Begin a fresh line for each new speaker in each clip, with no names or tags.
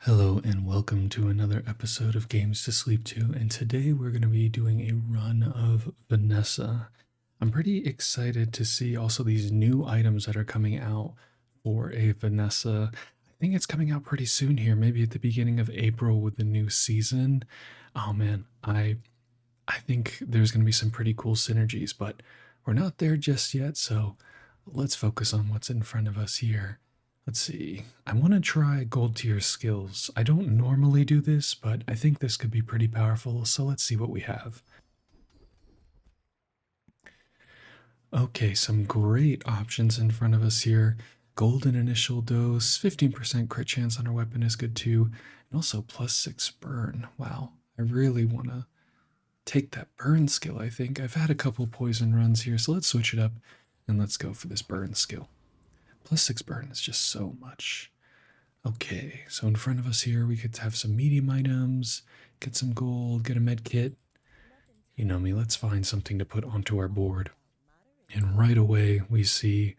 Hello and welcome to another episode of Games to Sleep To, and today we're going to be doing a run of Vanessa. I'm pretty excited to see also these new items that are coming out for a Vanessa. I think it's coming out pretty soon here, maybe at the beginning of April with the new season. Oh man, I think there's going to be some pretty cool synergies, but we're not there just yet, so let's focus on what's in front of us here. Let's see. I want to try gold tier skills. I don't normally do this, but I think this could be pretty powerful, so let's see what we have. Okay, some great options in front of us here. Golden initial dose, 15% crit chance on our weapon is good too, and also +6 burn. Wow, I really want to take that burn skill, I think. I've had a couple poison runs here, so let's switch it up and let's go for this burn skill. +6 burn is just so much. Okay, so in front of us here, we could have some medium items, get some gold, get a med kit. You know me, let's find something to put onto our board. And right away, we see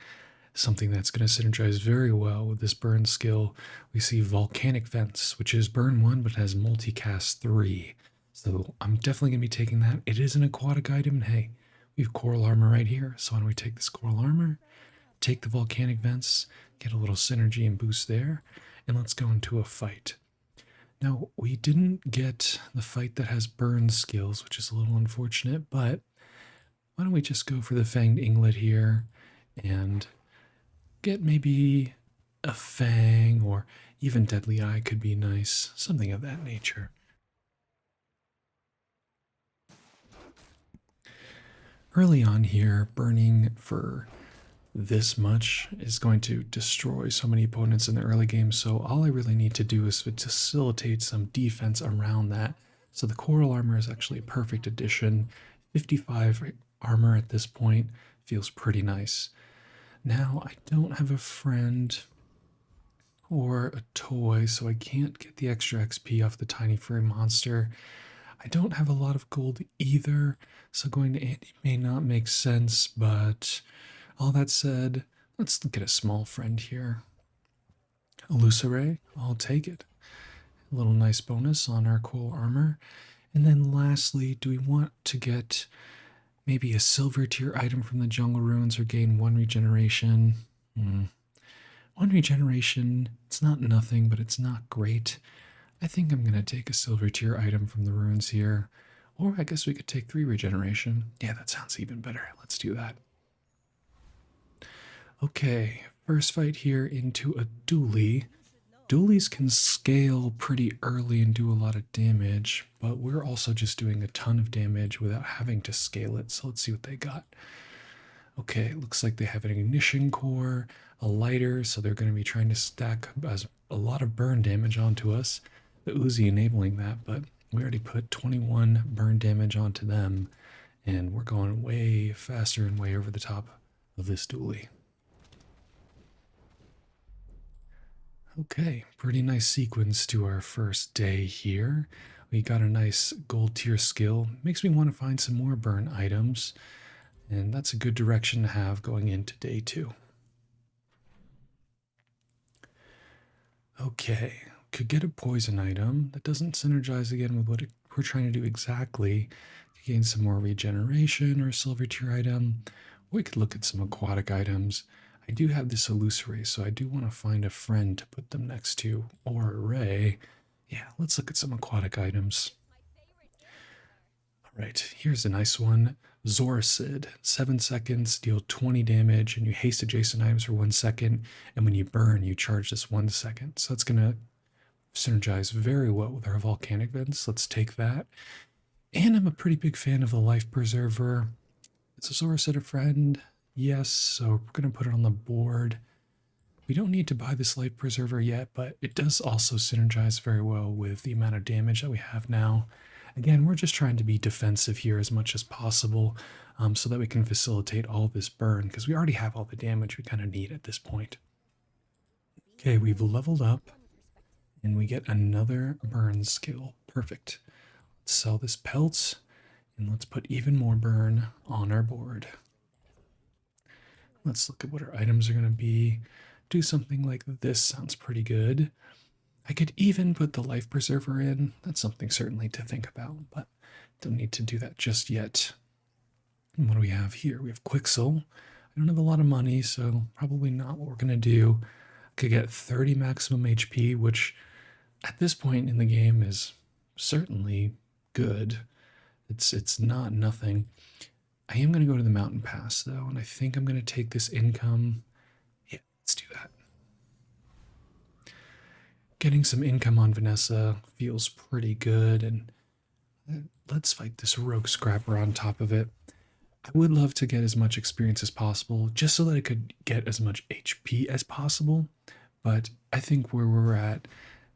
something that's going to synergize very well with this burn skill. We see Volcanic Vents, which is burn 1, but has multicast 3. So I'm definitely going to be taking that. It is an aquatic item, and hey, we have coral armor right here. So why don't we take this coral armor, take the Volcanic Vents, get a little synergy and boost there, and let's go into a fight. Now, we didn't get the fight that has burn skills, which is a little unfortunate, but why don't we just go for the Fanged Inglet here and get maybe a Fang, or even Deadly Eye could be nice, something of that nature. Early on here, burning for this much is going to destroy so many opponents in the early game, so all I really need to do is facilitate some defense around that. So the coral armor is actually a perfect addition. 55 armor at this point feels pretty nice. Now I don't have a friend or a toy, so I can't get the extra XP off the tiny furry monster. I don't have a lot of gold either, so going to Andy may not make sense, but all that said, let's look at a small friend here. Elusive, I'll take it. A little nice bonus on our cool armor. And then lastly, do we want to get maybe a silver tier item from the jungle ruins or gain 1 regeneration? 1 regeneration, it's not nothing, but it's not great. I think I'm going to take a silver tier item from the ruins here. Or I guess we could take 3 regeneration. Yeah, that sounds even better. Let's do that. Okay, first fight here into a dually. Dualies can scale pretty early and do a lot of damage, but we're also just doing a ton of damage without having to scale it, so let's see what they got. Okay, looks like they have an ignition core, a lighter, so they're going to be trying to stack a lot of burn damage onto us. The Uzi enabling that, but we already put 21 burn damage onto them, and we're going way faster and way over the top of this dually. Okay, pretty nice sequence to our first day here. We got a nice gold tier skill. Makes me want to find some more burn items, and that's a good direction to have going into day 2. Okay, could get a poison item. That doesn't synergize again with what we're trying to do exactly. To gain some more regeneration or a silver tier item. We could look at some aquatic items. I do have this Elusive, so I do want to find a friend to put them next to, or a Ray. Yeah, let's look at some aquatic items. All right, here's a nice one. Zoracid, 7 seconds, deal 20 damage, and you haste adjacent items for 1 second, and when you burn, you charge this 1 second. So it's going to synergize very well with our volcanic vents. Let's take that. And I'm a pretty big fan of the Life Preserver. Is a Zoracid a friend? Yes, so we're going to put it on the board. We don't need to buy this Life Preserver yet, but it does also synergize very well with the amount of damage that we have now. Again, we're just trying to be defensive here as much as possible so that we can facilitate all this burn, because we already have all the damage we kind of need at this point. Okay, we've leveled up, and we get another burn skill. Perfect. Let's sell this pelt, and let's put even more burn on our board. Let's look at what our items are going to be. Do something like this. Sounds pretty good. I could even put the life preserver in. That's something certainly to think about, but don't need to do that just yet. And what do we have here? We have Quixel. I don't have a lot of money, so probably not what we're going to do. I could get 30 maximum HP, which at this point in the game is certainly good. It's not nothing. I am going to go to the mountain pass, though, and I think I'm going to take this income. Yeah, let's do that. Getting some income on Vanessa feels pretty good, and let's fight this rogue scrapper on top of it. I would love to get as much experience as possible, just so that I could get as much HP as possible, but I think where we're at,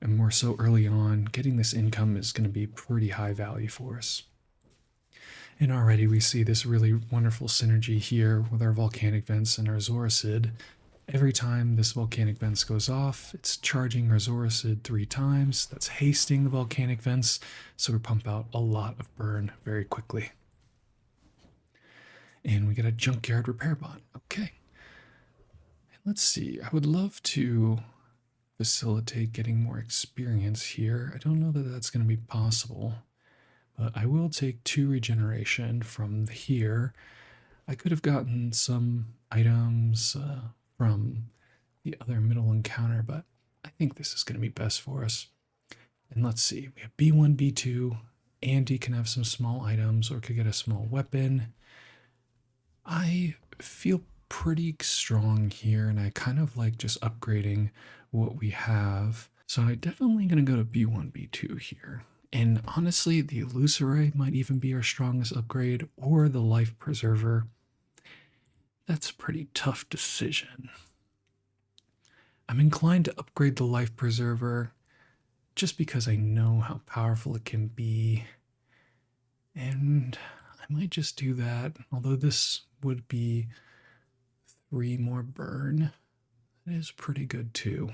and we're so early on, getting this income is going to be pretty high value for us. And already we see this really wonderful synergy here with our volcanic vents and our Zoracid. Every time this volcanic vents goes off, it's charging our Zoracid 3 times. That's hasting the volcanic vents, so we pump out a lot of burn very quickly. And we get a junkyard repair bot. Okay. And let's see. I would love to facilitate getting more experience here. I don't know that that's going to be possible, but I will take 2 regeneration from here. I could have gotten some items from the other middle encounter, but I think this is going to be best for us. And let's see. We have B1, B2. Andy can have some small items or could get a small weapon. I feel pretty strong here, and I kind of like just upgrading what we have. So I'm definitely going to go to B1, B2 here. And honestly, the Illusory might even be our strongest upgrade, or the Life Preserver. That's a pretty tough decision. I'm inclined to upgrade the Life Preserver just because I know how powerful it can be. And I might just do that, although this would be 3 more burn. That is pretty good too.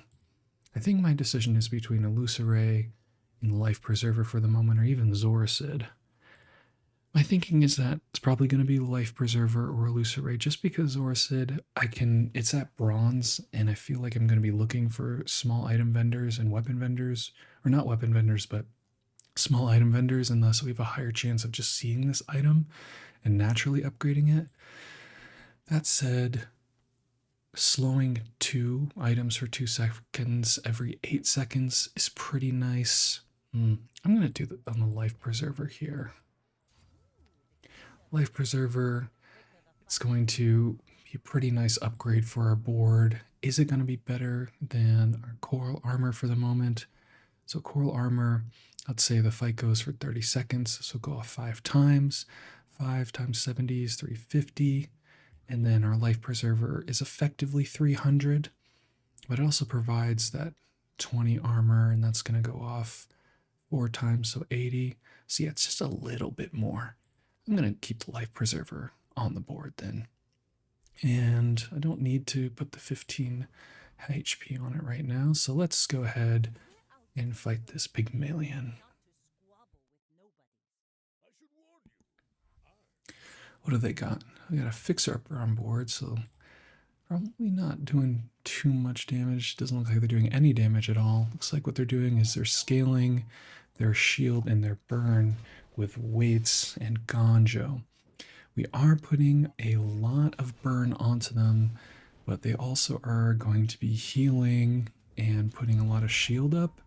I think my decision is between Illusory and Life Preserver for the moment, or even Zoracid. My thinking is that it's probably going to be Life Preserver or Illusory, just because Zoracid, it's at bronze, and I feel like I'm going to be looking for small item vendors and weapon vendors, or not weapon vendors, but small item vendors, and thus we have a higher chance of just seeing this item and naturally upgrading it. That said, slowing 2 items for 2 seconds every 8 seconds is pretty nice. I'm going to do that on the Life Preserver here. Life Preserver, it's going to be a pretty nice upgrade for our board. Is it going to be better than our Coral Armor for the moment? So Coral Armor, let's say the fight goes for 30 seconds, so go off 5 times. 5 times 70 is 350. And then our Life Preserver is effectively 300, but it also provides that 20 armor, and that's going to go off 4 times, so 80. So yeah, it's just a little bit more. I'm going to keep the Life Preserver on the board then. And I don't need to put the 15 HP on it right now, so let's go ahead and fight this Pygmalion. What do they got? We got a fixer-upper on board, so probably not doing too much damage. Doesn't look like they're doing any damage at all. Looks like what they're doing is they're scaling their shield and their burn with weights and Ganjo. We are putting a lot of burn onto them, but they also are going to be healing and putting a lot of shield up.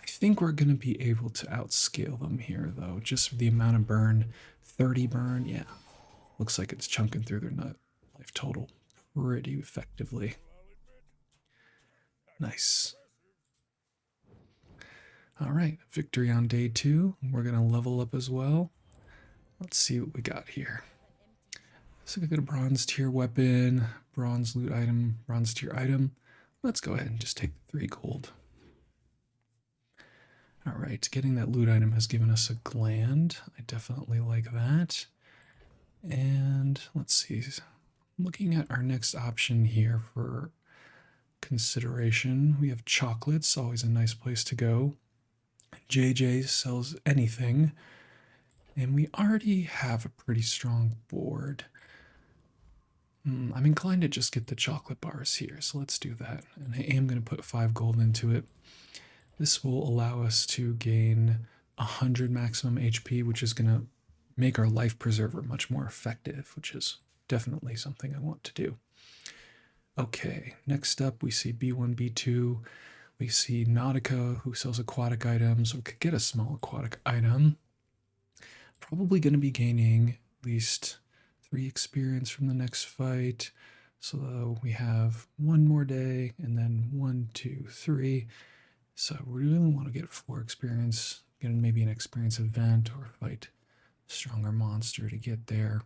I think we're going to be able to outscale them here, though. Just the amount of burn, 30 burn, yeah. Looks like it's chunking through their nut life total pretty effectively. Nice. All right, victory on day 2. We're going to level up as well. Let's see what we got here. So we got a bronze tier weapon, bronze loot item, bronze tier item. Let's go ahead and just take the 3 gold. All right, getting that loot item has given us a gland. I definitely like that. And let's see, looking at our next option here for consideration, we have chocolates, always a nice place to go. JJ sells anything, and we already have a pretty strong board. I'm inclined to just get the chocolate bars here, so let's do that. And I am going to put 5 gold into it. This will allow us to gain 100 maximum HP, which is going to make our life preserver much more effective, which is definitely something I want to do. Okay, next up we see B1, B2. We see Nautica, who sells aquatic items. We could get a small aquatic item. Probably going to be gaining at least 3 experience from the next fight. So we have 1 more day, and then 1, 2, 3. So we really want to get 4 experience, get maybe an experience event or fight a stronger monster to get there.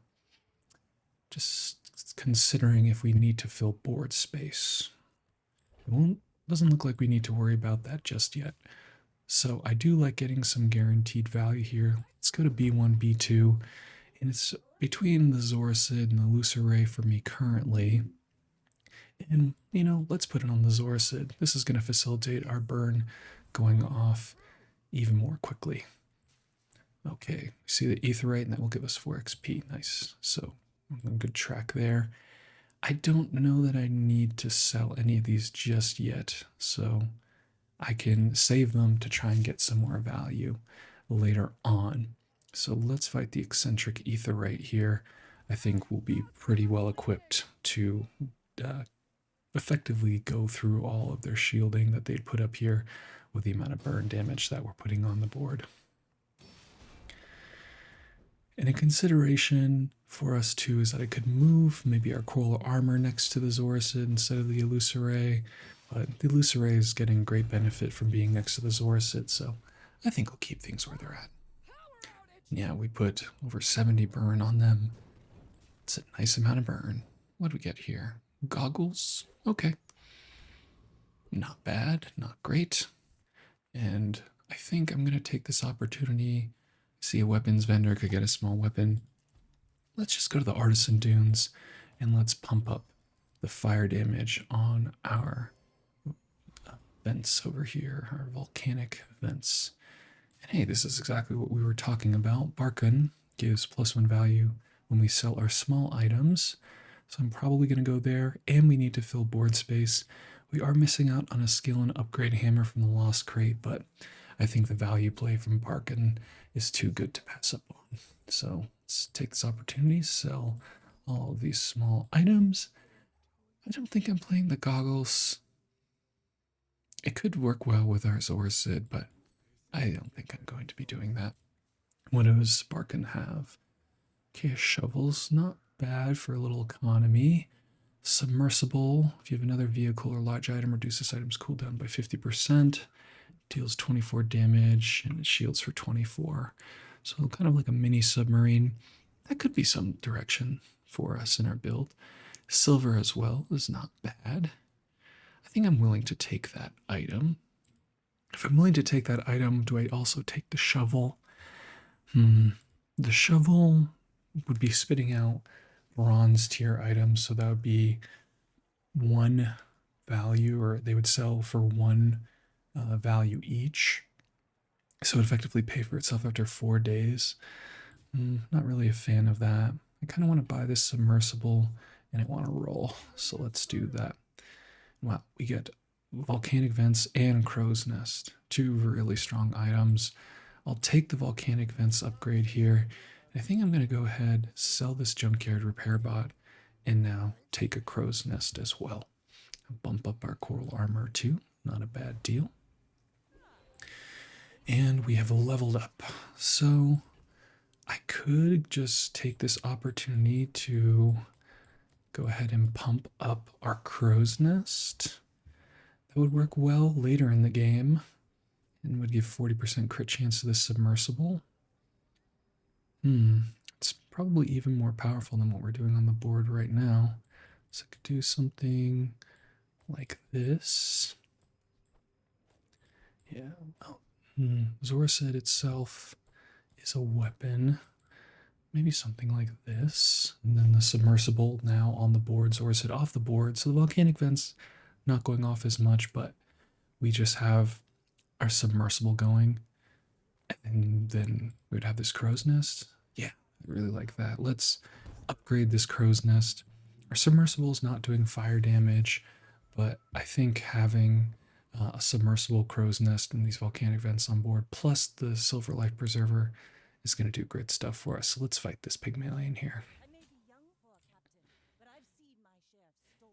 Just considering if we need to fill board space. Doesn't look like we need to worry about that just yet. So I do like getting some guaranteed value here. Let's go to B1, B2, and it's between the Zoricid and the Luceray for me currently. And, let's put it on the Zoricid. This is going to facilitate our burn going off even more quickly. Okay, we see the Aetheryte, and that will give us 4 XP. Nice. So, on a good track there. I don't know that I need to sell any of these just yet, so I can save them to try and get some more value later on. So let's fight the eccentric Aetheryte here. I think we'll be pretty well equipped to effectively go through all of their shielding that they'd put up here with the amount of burn damage that we're putting on the board. And a consideration for us too is that I could move maybe our coral armor next to the Zoricid instead of the Luceray, but the Luceray is getting great benefit from being next to the Zoricid, so I think we'll keep things where they're at. Yeah, we put over 70 burn on them. It's a nice amount of burn. What do we get here? Goggles? Okay. Not bad, not great. And I think I'm going to take this opportunity. See a weapons vendor, could get a small weapon. Let's just go to the Artisan Dunes and let's pump up the fire damage on our vents over here, our volcanic vents. And hey, this is exactly what we were talking about. Barkin gives +1 value when we sell our small items. So I'm probably going to go there, and we need to fill board space. We are missing out on a skill and upgrade hammer from the Lost Crate, but I think the value play from Barkin is too good to pass up on. So let's take this opportunity, sell all of these small items. I don't think I'm playing the goggles. It could work well with our Zoricid, but I don't think I'm going to be doing that. What does Barkin have? Okay, shovels, not bad for a little economy. Submersible, if you have another vehicle or large item, reduce this item's cooldown by 50%. Deals 24 damage, and it shields for 24. So kind of like a mini submarine. That could be some direction for us in our build. Silver as well is not bad. I think I'm willing to take that item. If I'm willing to take that item, do I also take the shovel? The shovel would be spitting out bronze tier items, so that would be 1 value, or they would sell for 1 value each. So it effectively pay for itself after 4 days. Not really a fan of that. I kind of want to buy this submersible and I want to roll. So let's do that. Wow, we get volcanic vents and crow's nest. 2 really strong items. I'll take the volcanic vents upgrade here. I think I'm going to go ahead, sell this junkyard repair bot, and now take a crow's nest as well. Bump up our coral armor too. Not a bad deal. And we have leveled up. So I could just take this opportunity to go ahead and pump up our crow's nest. That would work well later in the game and would give 40% crit chance to the submersible. It's probably even more powerful than what we're doing on the board right now. So I could do something like this. Yeah. Zoricid itself is a weapon. Maybe something like this. And then the submersible now on the board, Zoricid off the board. So the volcanic vents not going off as much, but we just have our submersible going. And then we would have this crow's nest. Yeah, I really like that. Let's upgrade this crow's nest. Our submersible is not doing fire damage, but I think having a submersible crow's nest and these volcanic vents on board, plus the silver life preserver is going to do great stuff for us. So let's fight this Pygmalion here.
I may be young for a captain, but I've seen my share of storms.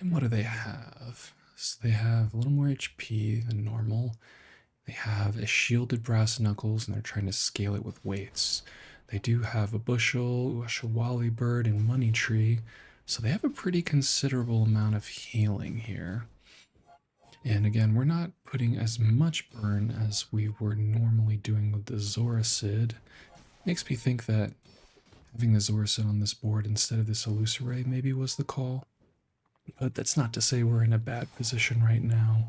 And what do they have? So they have a little more HP than normal. They have a shielded brass knuckles, and they're trying to scale it with weights. They do have a bushel, a shawali bird, and money tree. So they have a pretty considerable amount of healing here. And again, we're not putting as much burn as we were normally doing with the Zoracid. Makes me think that having the Zoracid on this board instead of this Illusoray maybe was the call. But that's not to say we're in a bad position right now.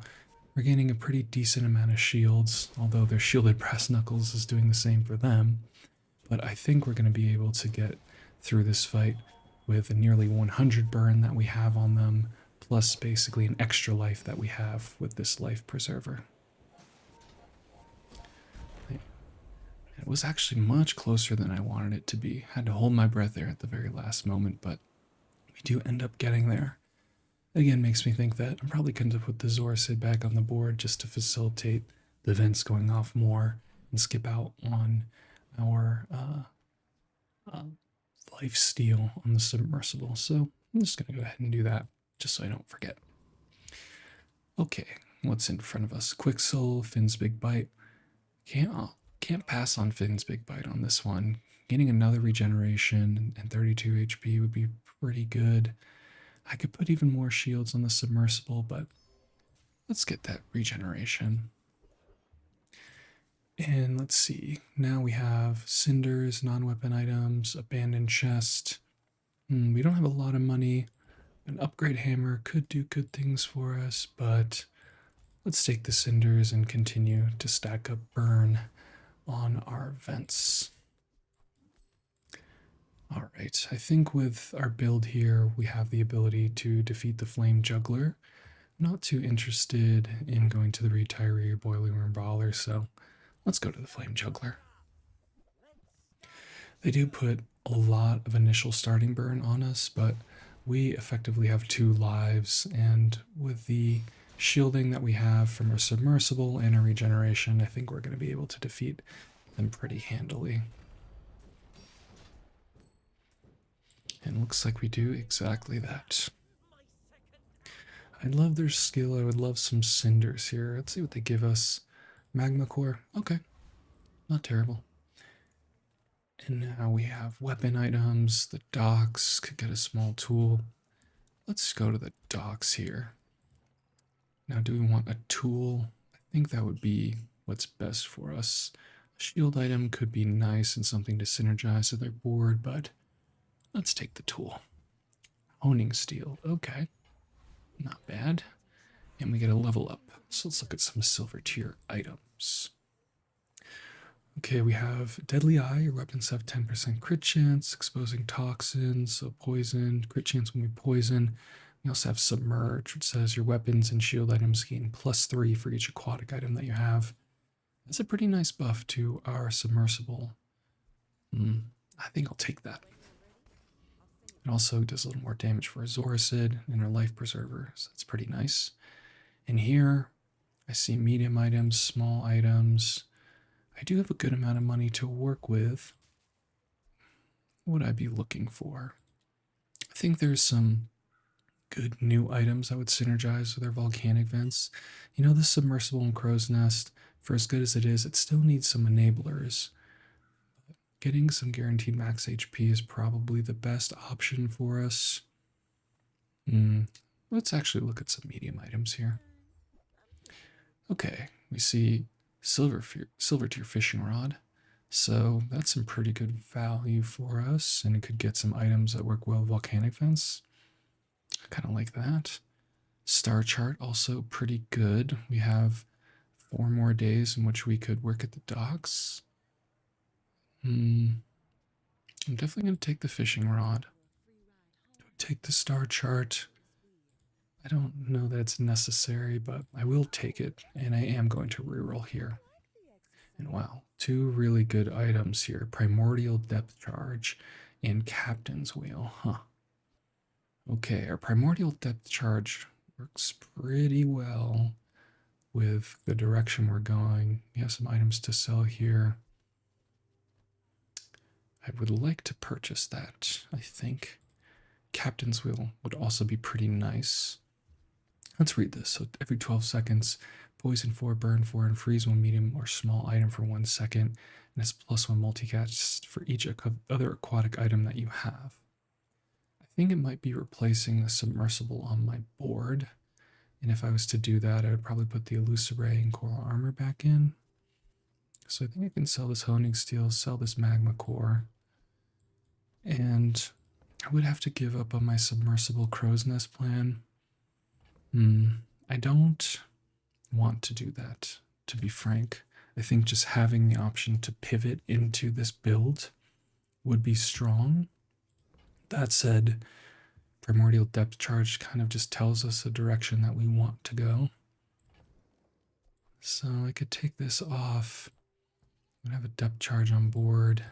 We're gaining a pretty decent amount of shields, although their shielded brass knuckles is doing the same for them. But I think we're going to be able to get through this fight with a nearly 100 burn that we have on them, plus basically an extra life that we have with this life preserver. It was actually much closer than I wanted it to be. Had to hold my breath there at the very last moment, but we do end up getting there. Again, makes me think that I'm probably going to put the Zoracid back on the board just to facilitate the vents going off more and skip out on our life steal on the submersible. So I'm just going to go ahead and do that just so I don't forget. Okay, what's in front of us? Quicksil, Finn's Big Bite. Can't pass on Finn's Big Bite on this one. Getting another regeneration and 32 HP would be pretty good. I could put even more shields on the submersible, but let's get that regeneration. And let's see. Now we have cinders, non-weapon items, abandoned chest. We don't have a lot of money. An upgrade hammer could do good things for us, but let's take the cinders and continue to stack up burn on our vents. All right, I think with our build here, we have the ability to defeat the Flame Juggler. I'm not too interested in going to the Retiree or Boiling Room Brawler, so let's go to the Flame Juggler. They do put a lot of initial starting burn on us, but we effectively have 2 lives, and with the shielding that we have from our submersible and our regeneration, I think we're going to be able to defeat them pretty handily. And looks like we do exactly that. I love their skill. I would love some cinders here. Let's see what they give us. Magma core. Okay. Not terrible. And now we have weapon items. The docks could get a small tool. Let's go to the docks here. Now, do we want a tool? I think that would be what's best for us. A shield item could be nice and something to synergize with their board, but let's take the tool. Honing steel. Okay. Not bad. And we get a level up. So let's look at some silver tier items. Okay, we have Deadly Eye. Your weapons have 10% crit chance, exposing toxins, so poison, crit chance when we poison. We also have Submerge, which says your weapons and shield items gain +3 for each aquatic item that you have. That's a pretty nice buff to our submersible. I think I'll take that. It also does a little more damage for a Zoracid and our life preserver, so that's pretty nice. And here, I see medium items, small items. I do have a good amount of money to work with. What would I be looking for? I think there's some good new items that would synergize with our volcanic vents. You know, the submersible and crow's nest, for as good as it is, it still needs some enablers. Getting some guaranteed max HP is probably the best option for us. Let's actually look at some medium items here. Okay, we see silver tier fishing rod. So that's some pretty good value for us, and it could get some items that work well with volcanic vents. I kind of like that. Star chart also pretty good. We have 4 more days in which we could work at the docks. I'm definitely going to take the fishing rod. Take the star chart. I don't know that it's necessary, but I will take it, and I am going to reroll here. And wow, 2 really good items here. Primordial Depth Charge and Captain's Wheel, huh. Okay, our Primordial Depth Charge Works pretty well with the direction we're going. We have some items to sell here. I would like to purchase that, I think. Captain's Wheel would also be pretty nice. Let's read this. So every 12 seconds, poison 4, burn 4, and freeze 1 medium or small item for 1 second. And it's +1 multicast for each other aquatic item that you have. I think it might be replacing the submersible on my board. And if I was to do that, I would probably put the Elusiray and Coral Armor back in. So I think I can sell this Honing Steel, sell this Magma Core. And I would have to give up on my submersible Crow's Nest plan. I don't want to do that, to be frank. I think just having the option to pivot into this build would be strong. That said, Primordial Depth Charge kind of just tells us the direction that we want to go. So I could take this off. I'm gonna have a depth charge on board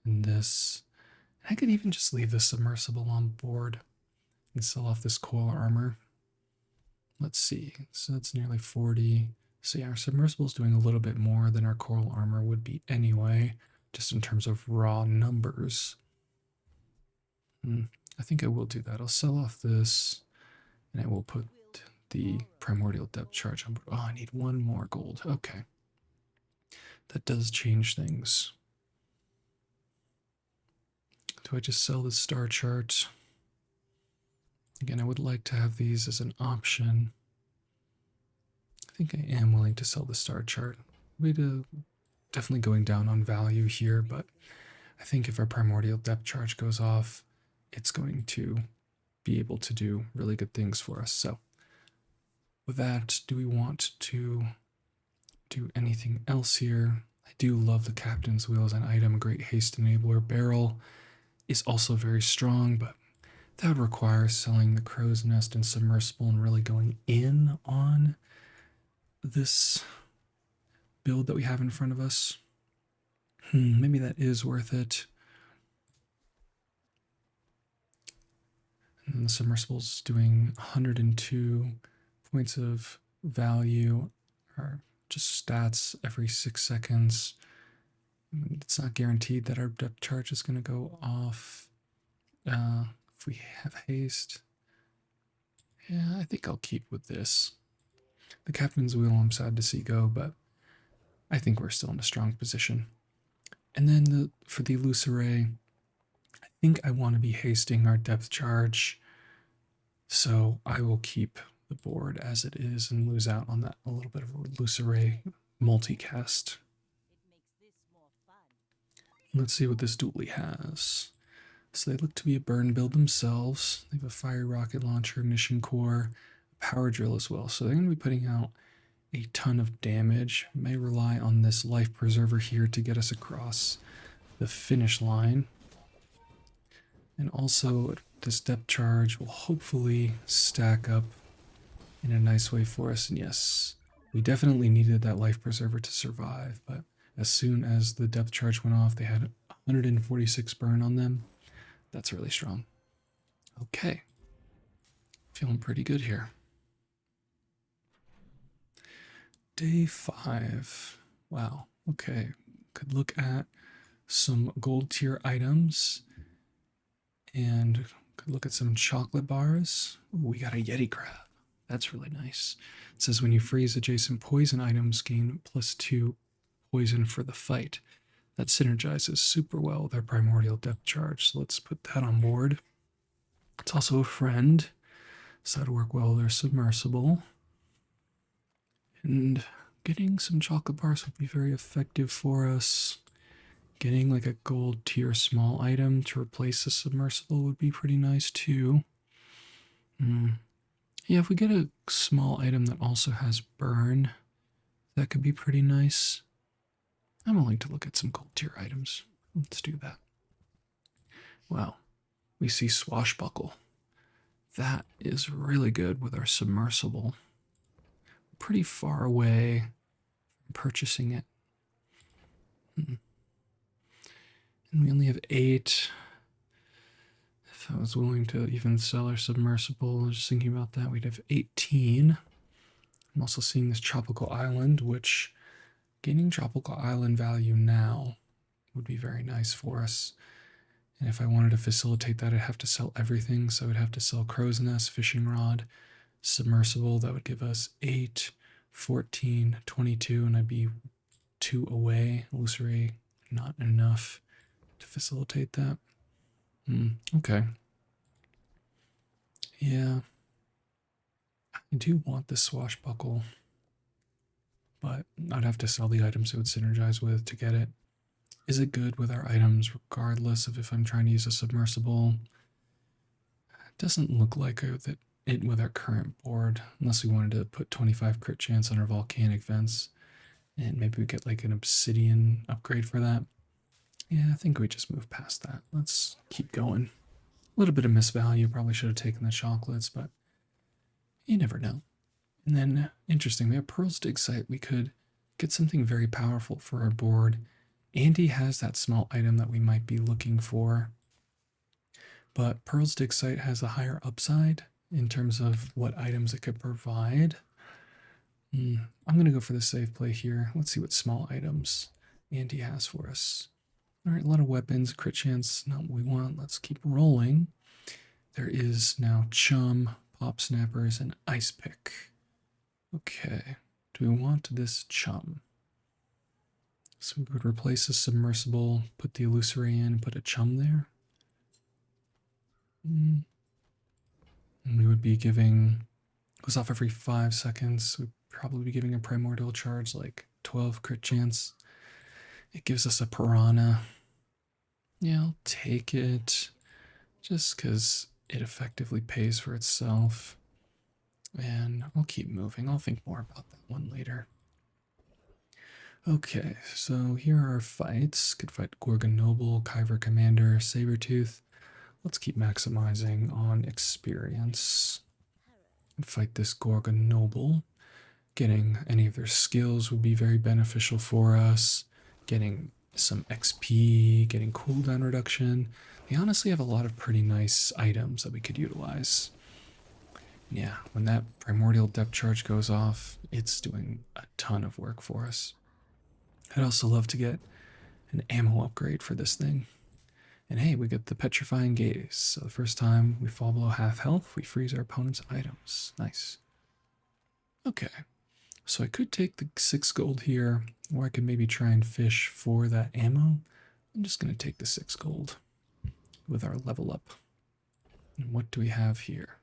and this. I could even just leave the submersible on board and sell off this coil armor. Let's see. So that's nearly 40. So yeah, our submersible is doing a little bit more than our coral armor would be anyway, just in terms of raw numbers. I think I will do that. I'll sell off this, and I will put the primordial depth charge on board. Oh, I need 1 more gold. Okay. That does change things. Do I just sell the star chart? Again, I would like to have these as an option. I think I am willing to sell the star chart. Definitely going down on value here, but I think if our primordial depth charge goes off, it's going to be able to do really good things for us. So with that, do we want to do anything else here? I do love the Captain's Wheel as an item. Great Haste Enabler. Barrel is also very strong, but that would require selling the Crow's Nest and Submersible and really going in on this build that we have in front of us. Maybe that is worth it. And then the Submersible's doing 102 points of value, or just stats every 6 seconds. It's not guaranteed that our depth charge is going to go off if we have haste. Yeah, I think I'll keep with this. The Captain's Wheel I'm sad to see go, but I think we're still in a strong position. And then for the Elusiray, I think I want to be hasting our depth charge, so I will keep the board as it is and lose out on that a little bit of Elusiray multicast. Let's see what this dually has. So they look to be a burn build themselves. They have a fiery rocket launcher, ignition core, power drill as well. So they're going to be putting out a ton of damage. May rely on this life preserver here to get us across the finish line. And also this depth charge will hopefully stack up in a nice way for us. And yes, we definitely needed that life preserver to survive, but as soon as the depth charge went off, they had 146 burn on them. That's really strong. Okay. Feeling pretty good here. Day 5. Wow. Okay. Could look at some gold tier items and could look at some chocolate bars. Ooh, we got a Yeti crab. That's really nice. It says when you freeze adjacent poison items, gain +2 poison for the fight. That synergizes super well with our primordial depth charge. So let's put that on board. It's also a friend, so that'd work well with our submersible. And getting some chocolate bars would be very effective for us. Getting like a gold tier small item to replace the submersible would be pretty nice too. Yeah, if we get a small item that also has burn, that could be pretty nice. I'm willing to look at some gold tier items. Let's do that. Wow, we see Swashbuckle. That is really good with our submersible. Pretty far away from purchasing it. And we only have 8. If I was willing to even sell our submersible, just thinking about that, we'd have 18. I'm also seeing this tropical island, which gaining tropical island value now would be very nice for us. And if I wanted to facilitate that, I'd have to sell everything. So I'd have to sell crow's nest, fishing rod, submersible. That would give us 8, 14, 22, and I'd be 2 away. Illusory, not enough to facilitate that. Okay. Yeah. I do want this swashbuckle, but I'd have to sell the items it would synergize with to get it. Is it good with our items regardless of if I'm trying to use a submersible? It doesn't look like it with our current board, unless we wanted to put 25 crit chance on our volcanic vents, and maybe we get like an obsidian upgrade for that. Yeah, I think we just move past that. Let's keep going. A little bit of misvalue, probably should have taken the chocolates, but you never know. And then, interesting, we have Pearl's Dig Site. We could get something very powerful for our board. Andy has that small item that we might be looking for, but Pearl's Dig Site has a higher upside in terms of what items it could provide. I'm going to go for the safe play here. Let's see what small items Andy has for us. All right, a lot of weapons, crit chance, not what we want. Let's keep rolling. There is now Chum, Pop Snappers, and Ice Pick. Okay, do we want this Chum? So we would replace the submersible, put the illusory in, and put a Chum there. And we would be giving, goes off every 5 seconds. We'd probably be giving a primordial charge, like 12 crit chance. It gives us a piranha. Yeah, I'll take it just because it effectively pays for itself. And I'll keep moving. I'll think more about that one later. Okay, so here are our fights. Could fight Gorgon Noble, Kyver Commander, Sabertooth. Let's keep maximizing on experience. And fight this Gorgon Noble. Getting any of their skills would be very beneficial for us. Getting some XP, getting cooldown reduction. They honestly have a lot of pretty nice items that we could utilize. Yeah, when that primordial depth charge goes off, it's doing a ton of work for us. I'd also love to get an ammo upgrade for this thing. And hey, we get the Petrifying Gaze. So the first time we fall below half health, we freeze our opponent's items. Nice. Okay, so I could take the 6 gold here, or I could maybe try and fish for that ammo. I'm just going to take the 6 gold with our level up. And what do we have here?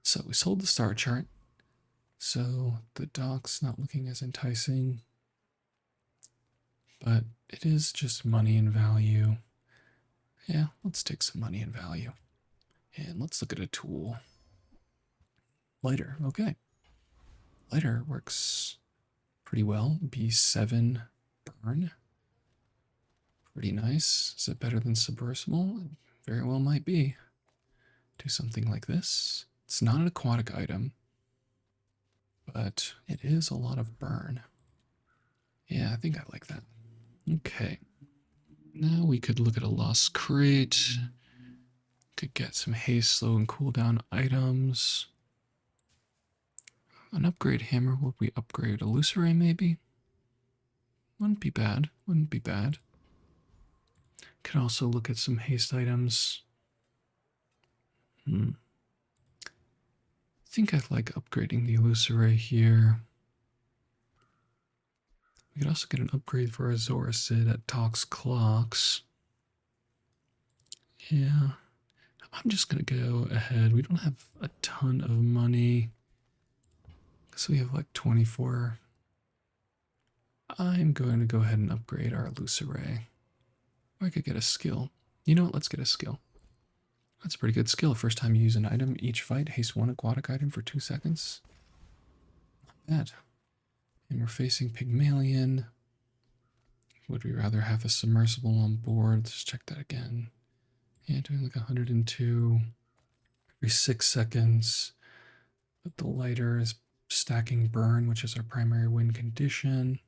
So we sold the star chart. So the dock's not looking as enticing. But it is just money and value. Yeah, let's take some money and value. And let's look at a tool. Lighter, okay. Lighter works pretty well. B7 burn. Pretty nice. Is it better than submersible? It very well might be. Do something like this. It's not an aquatic item, but it is a lot of burn. Yeah, I think I like that. Okay. Now we could look at a lost crate. Could get some haste, slow, and cooldown items. An upgrade hammer. Would we upgrade illusory maybe? Wouldn't be bad. Wouldn't be bad. Could also look at some haste items. I think I'd like upgrading the illusory here. We could also get an upgrade for a Zorasid at Tox Clocks. Yeah. I'm just going to go ahead. We don't have a ton of money. So we have like 24. I'm going to go ahead and upgrade our illusory. Or I could get a skill. You know what? Let's get a skill. That's a pretty good skill. First time you use an item, each fight, haste 1 aquatic item for 2 seconds. Not bad. And we're facing Pygmalion. Would we rather have a submersible on board? Let's check that again. Yeah, doing like 102 every 6 seconds. But the lighter is stacking burn, which is our primary win condition.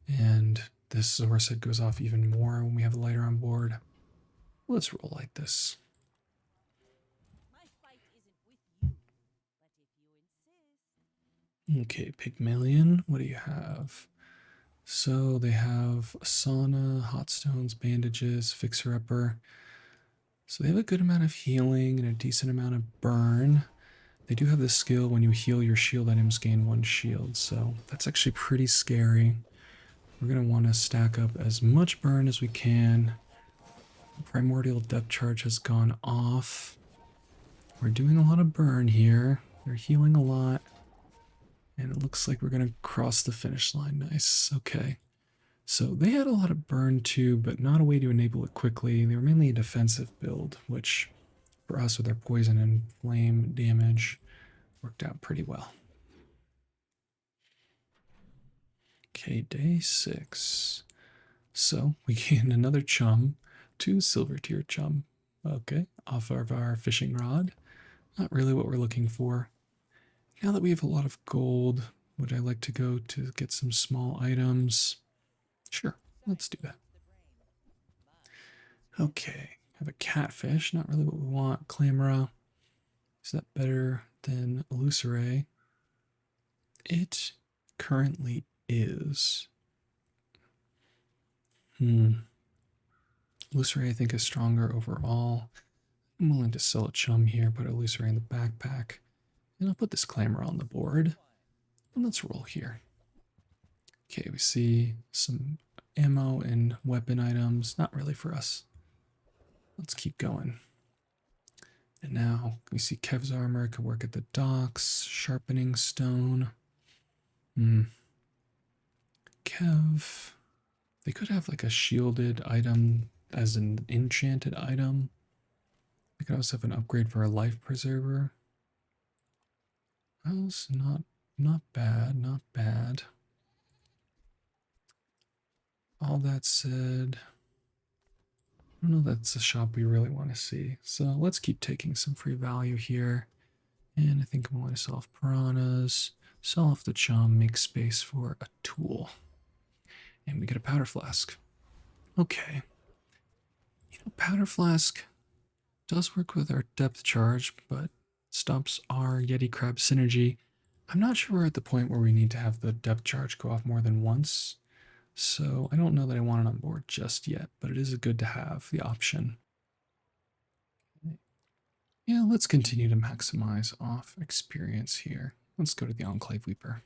And this Zorasid goes off even more when we have a lighter on board. Let's roll like this.
My fight isn't with you, but if you insist.
Okay, Pygmalion, what do you have? So they have a sauna, hot stones, bandages, fixer-upper. So they have a good amount of healing and a decent amount of burn. They do have the skill when you heal your shield items gain 1 shield, so that's actually pretty scary. We're going to want to stack up as much burn as we can. Primordial depth charge has gone off. We're doing a lot of burn here. They're healing a lot. And it looks like we're going to cross the finish line. Nice. Okay. So they had a lot of burn too, but not a way to enable it quickly. They were mainly a defensive build, which for us with our poison and flame damage worked out pretty well. Okay, day 6. So we gained another chum, 2 silver tier chum. Okay, off of our fishing rod. Not really what we're looking for. Now that we have a lot of gold, would I like to go to get some small items? Sure, let's do that. Okay, have a catfish, not really what we want. Clamora, is that better than Lucere? It currently is. Lucere I think is stronger overall. I'm willing to sell a chum here, put a Lucere in the backpack. And I'll put this Clamor on the board. And let's roll here. Okay, we see some ammo and weapon items. Not really for us. Let's keep going. And now we see Kev's armor could work at the docks. Sharpening stone. Kev. They could have like a shielded item as an enchanted item. We could also have an upgrade for a life preserver. That's not bad, not bad. All that said, I don't know that's a shop we really want to see. So let's keep taking some free value here. And I think I'm going to sell off piranhas, sell off the chum, make space for a tool. And we get a powder flask. Okay. You know, powder flask does work with our depth charge, but stops our Yeti Crab synergy. I'm not sure we're at the point where we need to have the depth charge go off more than once. So I don't know that I want it on board just yet, but it is good to have the option. Yeah, let's continue to maximize off experience here. Let's go to the Enclave Weeper.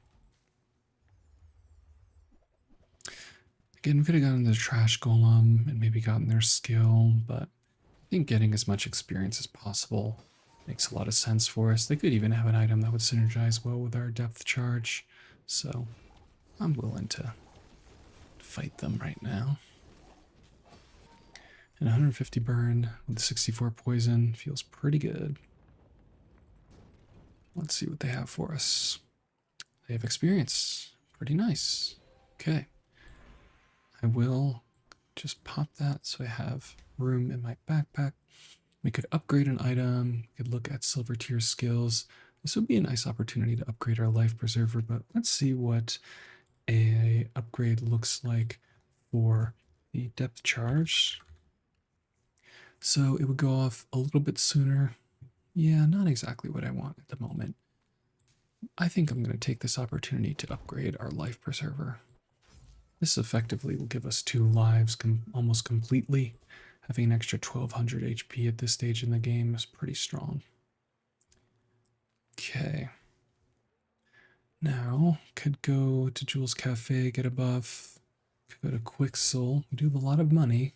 Again, we could have gotten the Trash Golem and maybe gotten their skill, but I think getting as much experience as possible makes a lot of sense for us. They could even have an item that would synergize well with our depth charge, so I'm willing to fight them right now. And 150 burn with 64 poison feels pretty good. Let's see what they have for us. They have experience. Pretty nice. Okay. I will just pop that so I have room in my backpack. We could upgrade an item. We could look at silver tier skills. This would be a nice opportunity to upgrade our life preserver, but let's see what a upgrade looks like for the depth charge. So it would go off a little bit sooner. Yeah, not exactly what I want at the moment. I think I'm going to take this opportunity to upgrade our life preserver. This effectively will give us 2 lives almost completely. Having an extra 1200 HP at this stage in the game is pretty strong. Okay. Now, could go to Jules Cafe, get a buff. Could go to Quixel. We do have a lot of money.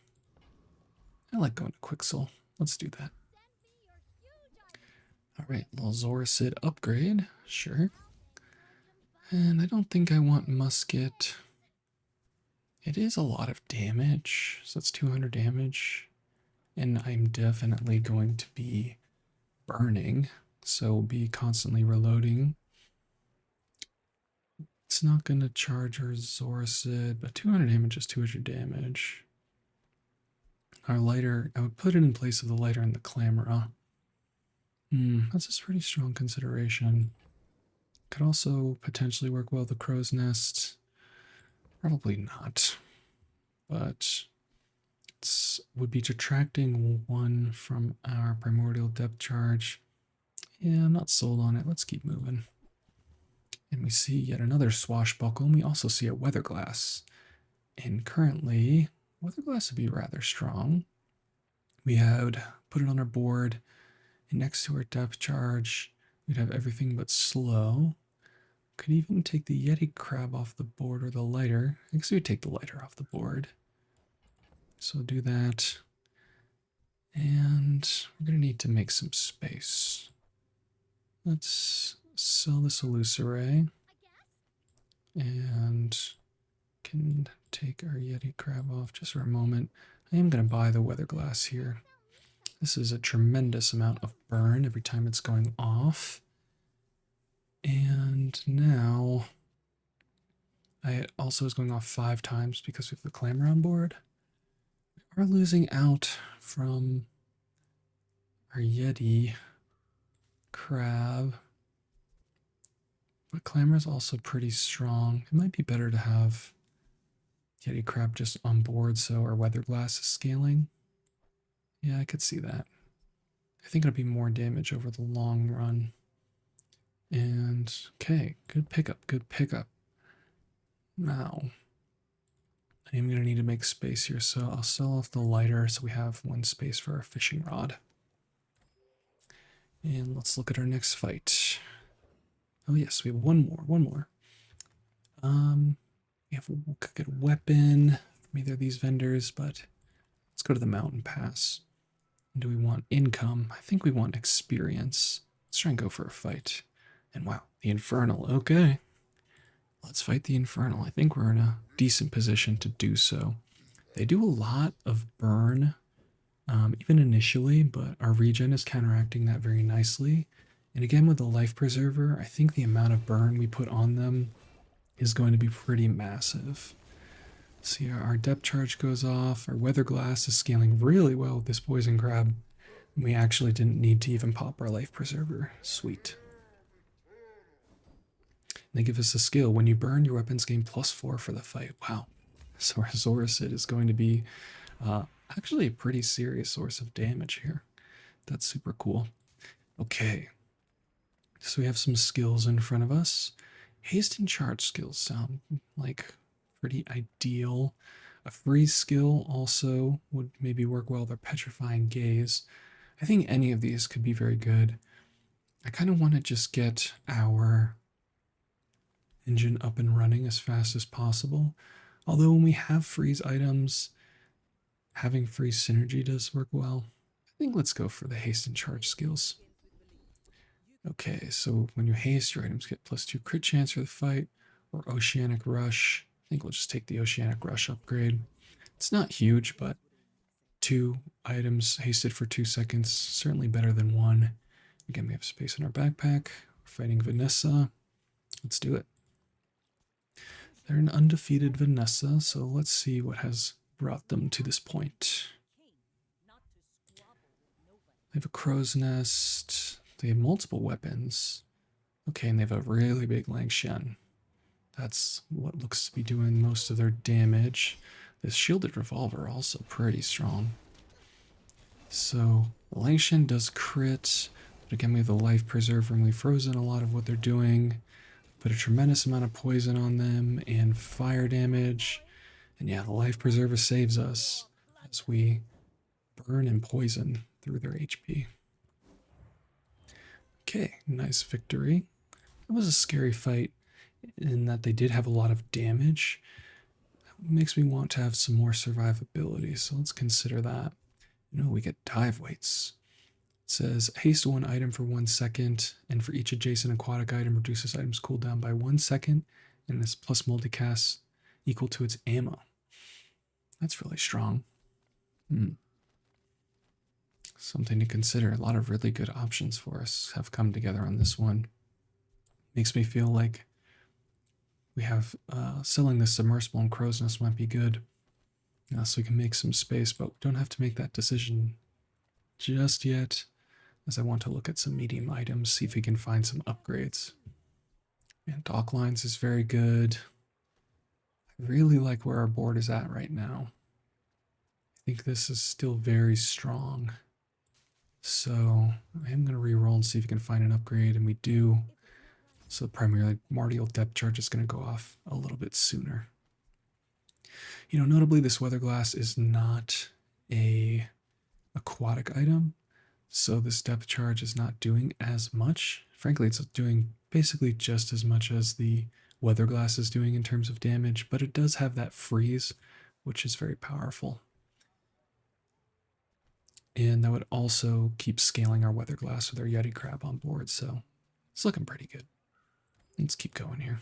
I like going to Quixel. Let's do that. Alright, little Zoracid upgrade. Sure. And I don't think I want Musket. It is a lot of damage. So that's 200 damage. And I'm definitely going to be burning. So we'll be constantly reloading. It's not going to charge our Zoracid, but 200 damage is 200 damage. Our lighter, I would put it in place of the lighter and the Clamora. That's a pretty strong consideration. Could also potentially work well with the Crow's Nest. Probably not. But would be detracting 1 from our primordial depth charge. Yeah, I'm not sold on it. Let's keep moving. And we see yet another swashbuckle, and we also see a weather glass. And currently, weather glass would be rather strong. We would put it on our board, and next to our depth charge, we'd have everything but slow. Could even take the Yeti crab off the board or the lighter. I guess we would take the lighter off the board. So do that. And we're going to need to make some space. Let's sell this illusory. And can take our Yeti crab off just for a moment. I am going to buy the weather glass here. This is a tremendous amount of burn every time it's going off. And now I also is going off 5 times because we have the clamor on board. We are losing out from our Yeti crab. But clamor is also pretty strong. It might be better to have Yeti crab just on board so our weather glass is scaling. Yeah, I could see that. I think it'll be more damage over the long run. And okay, good pickup, good pickup. Now, I am going to need to make space here, so I'll sell off the lighter so we have 1 space for our fishing rod. And let's look at our next fight. Oh yes, we have one more. We have a good weapon from either of these vendors, but let's go to the mountain pass. Do we want income? I think we want experience. Let's try and go for a fight. And wow, the Infernal. Okay. Let's fight the Infernal. I think we're in a decent position to do so. They do a lot of burn, even initially, but our regen is counteracting that very nicely. And again, with the Life Preserver, I think the amount of burn we put on them is going to be pretty massive. See, our depth charge goes off. Our weather glass is scaling really well with this poison crab. And we actually didn't need to even pop our Life Preserver. Sweet. They give us a skill. When you burn, your weapons gain +4 for the fight. Wow. So our Zoracid is going to be actually a pretty serious source of damage here. That's super cool. Okay. So we have some skills in front of us. Haste and charge skills sound like pretty ideal. A freeze skill also would maybe work well. They're petrifying gaze. I think any of these could be very good. I kind of want to just get our engine up and running as fast as possible. Although when we have freeze items, having freeze synergy does work well. I think let's go for the haste and charge skills. Okay, so when you haste, your items get +2 crit chance for the fight, or Oceanic Rush. I think we'll just take the Oceanic Rush upgrade. It's not huge, but 2 items hasted for 2 seconds, certainly better than 1. Again, we have space in our backpack. We're fighting Vanessa. Let's do it. They're an undefeated Vanessa, so let's see what has brought them to this point. They have a crow's nest. They have multiple weapons. Okay, and they have a really big Langshan. That's what looks to be doing most of their damage. This shielded revolver also pretty strong. So Langshan does crit, but again we have the Life Preserver and we've frozen a lot of what they're doing. Put a tremendous amount of poison on them and fire damage. And yeah, the Life Preserver saves us as we burn and poison through their HP. Okay, nice victory. It was a scary fight in that they did have a lot of damage. That makes me want to have some more survivability, so let's consider that. You know, we get dive weights. It says haste 1 item for 1 second, and for each adjacent aquatic item reduces items cooldown by 1 second, and this plus multicast equal to its ammo. That's really strong. Something to consider. A lot of really good options for us have come together on this one. Makes me feel like we have selling the submersible and crow's nest might be good. So we can make some space, but we don't have to make that decision just yet, as I want to look at some medium items, see if we can find some upgrades. And dock lines is very good. I really like where our board is at right now. I think this is still very strong. So I am going to re-roll and see if we can find an upgrade, and we do.
If it's not right,
So primarily, Martial Depth Charge is going to go off a little bit sooner. You know, notably, this weather glass is not a aquatic item, so this depth charge is not doing as much. Frankly, it's doing basically just as much as the weather glass is doing in terms of damage, but it does have that freeze, which is very powerful. And that would also keep scaling our weather glass with our Yeti crab on board, so it's looking pretty good. Let's keep going here.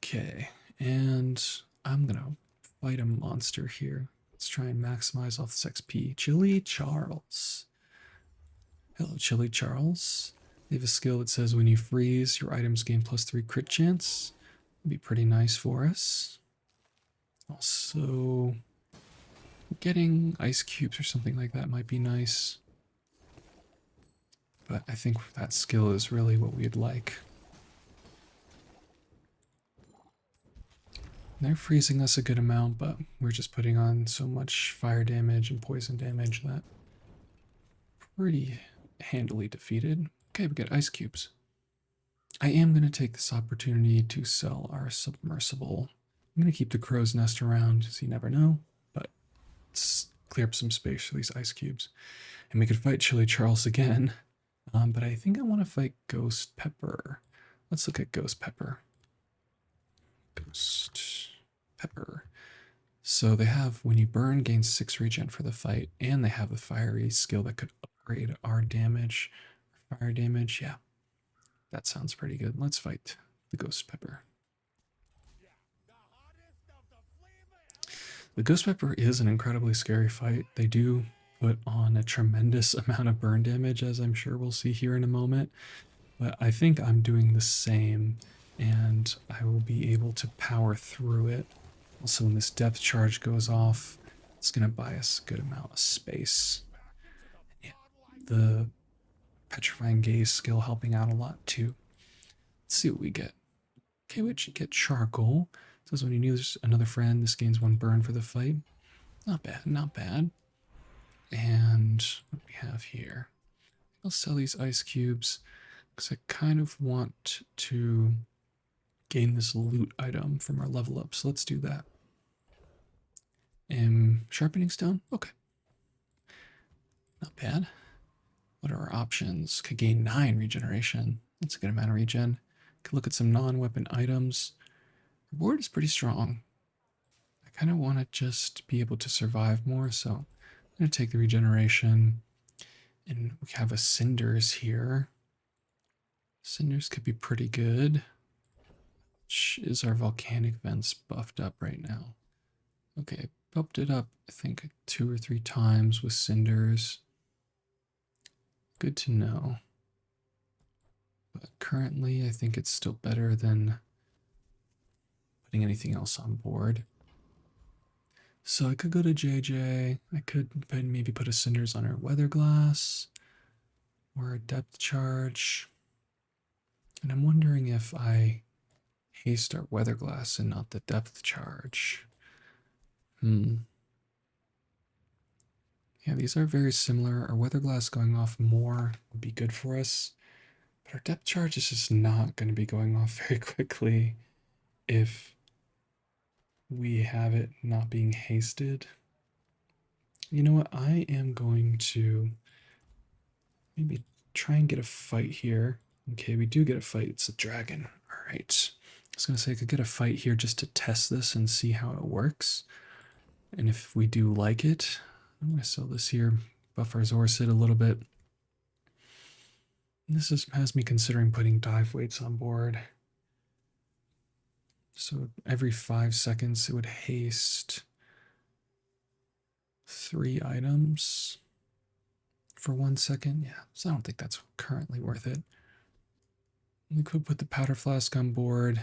Okay, and I'm gonna fight a monster here. Let's try and maximize off this XP. Chili Charles. Hello, Chili Charles. They have a skill that says when you freeze, your items gain +3 crit chance. That'd be pretty nice for us. Also, getting ice cubes or something like that might be nice. But I think that skill is really what we'd like. They're freezing us a good amount, but we're just putting on so much fire damage and poison damage that pretty handily defeated. Okay, we get ice cubes. I am going to take this opportunity to sell our submersible. I'm going to keep the crow's nest around, so you never know, but let's clear up some space for these ice cubes. And we could fight Chili Charles again, but I think I want to fight Ghost Pepper. Let's look at Ghost Pepper. Ghost Pepper. So they have when you burn, gains 6 regen for the fight, and they have the fiery skill that could upgrade our damage. Fire damage, yeah. That sounds pretty good. Let's fight the Ghost Pepper. The Ghost Pepper is an incredibly scary fight. They do put on a tremendous amount of burn damage, as I'm sure we'll see here in a moment. But I think I'm doing the same, and I will be able to power through it. Also, when this depth charge goes off, it's going to buy us a good amount of space. Yeah, the Petrifying Gaze skill helping out a lot too. Let's see what we get. Okay, we should get Charcoal. It says when you use another friend, this gains 1 burn for the fight. Not bad, not bad. And what do we have here? I'll sell these ice cubes because I kind of want to gain this loot item from our level up. So let's do that. Sharpening Stone? Okay. Not bad. What are our options? Could gain 9 regeneration. That's a good amount of regen. Could look at some non-weapon items. Our board is pretty strong. I kind of want to just be able to survive more, so I'm going to take the regeneration. And we have a Cinders here. Cinders could be pretty good. Which is our volcanic vents buffed up right now? Okay, bumped it up, I think, 2 or 3 times with Cinders. Good to know. But currently, I think it's still better than putting anything else on board. So I could go to JJ. I could maybe put a Cinders on our weather glass or a depth charge. And I'm wondering if I haste our weather glass and not the depth charge. Yeah, these are very similar. Our weather glass going off more would be good for us. But our depth charge is just not going to be going off very quickly if we have it not being hasted. You know what? I am going to maybe try and get a fight here. Okay, we do get a fight. It's a dragon. All right. I was going to say I could get a fight here just to test this and see how it works. And if we do like it, I'm going to sell this here, buff our Zorcid a little bit. And this has me considering putting dive weights on board. So every 5 seconds it would haste 3 items for 1 second. Yeah, so I don't think that's currently worth it. We could put the powder flask on board.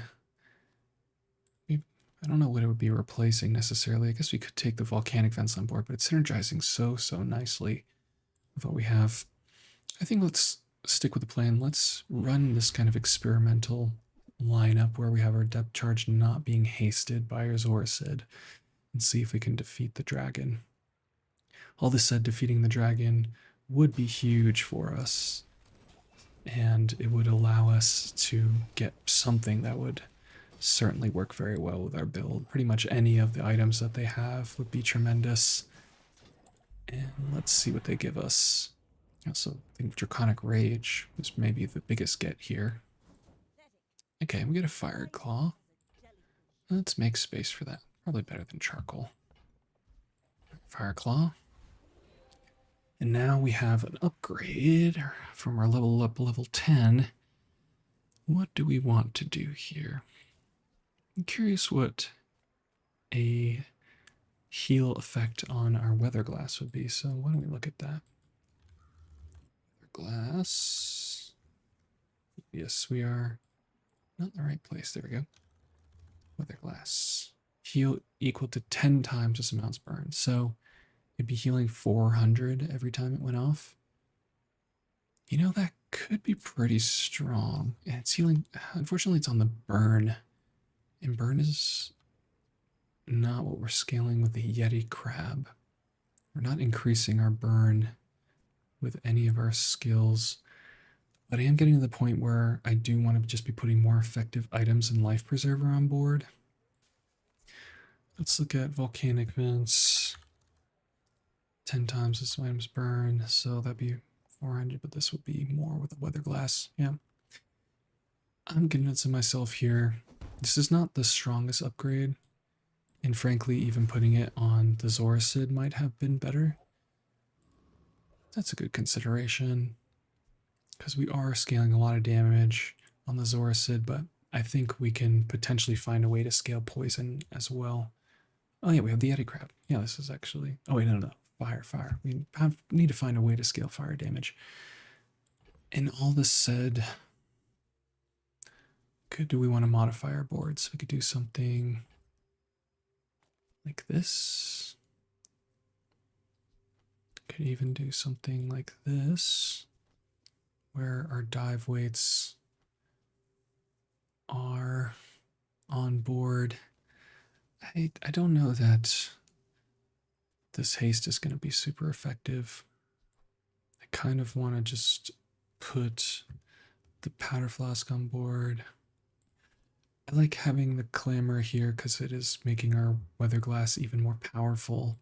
I don't know what it would be replacing necessarily. I guess we could take the volcanic vents on board, but it's synergizing so nicely with what we have. I think let's stick with the plan. Let's run this kind of experimental lineup where we have our depth charge not being hasted by our Zorcid. and see if we can defeat the dragon. All this said, defeating the dragon would be huge for us, and it would allow us to get something that would certainly work very well with our build. Pretty much any of the items that they have would be tremendous. And let's see what they give us. I also think Draconic Rage is maybe the biggest get here. Okay, we get a Fire Claw. Let's make space for that. Probably better than Charcoal. Fire Claw. And now we have an upgrade from our level up level 10. What do we want to do here? I'm curious what a heal effect on our weather glass would be. So why don't we look at that? Weather glass. Yes, we are not in the right place. There we go. Weather glass. Heal equal to 10 times this amount's burned. So it'd be healing 400 every time it went off. You know, that could be pretty strong. And it's healing. Unfortunately, it's on the burn. And burn is not what we're scaling with the Yeti crab. We're not increasing our burn with any of our skills. But I am getting to the point where I do want to just be putting more effective items and life preserver on board. Let's look at volcanic vents. 10 times this item's burn, so that'd be 400, but this would be more with the weather glass. Yeah. I'm convincing myself here. This is not the strongest upgrade, and frankly, even putting it on the Zoracid might have been better. That's a good consideration, because we are scaling a lot of damage on the Zoracid, but I think we can potentially find a way to scale poison as well. Oh yeah, we have the Yeti crab. Yeah, this is actually... Oh wait, no. Fire. We need to find a way to scale fire damage. And all this said, do we want to modify our boards? We could do something like this. Could even do something like this, where our dive weights are on board. I don't know that this haste is going to be super effective. I kind of want to just put the powder flask on board. I like having the clamor here because it is making our weather glass even more powerful.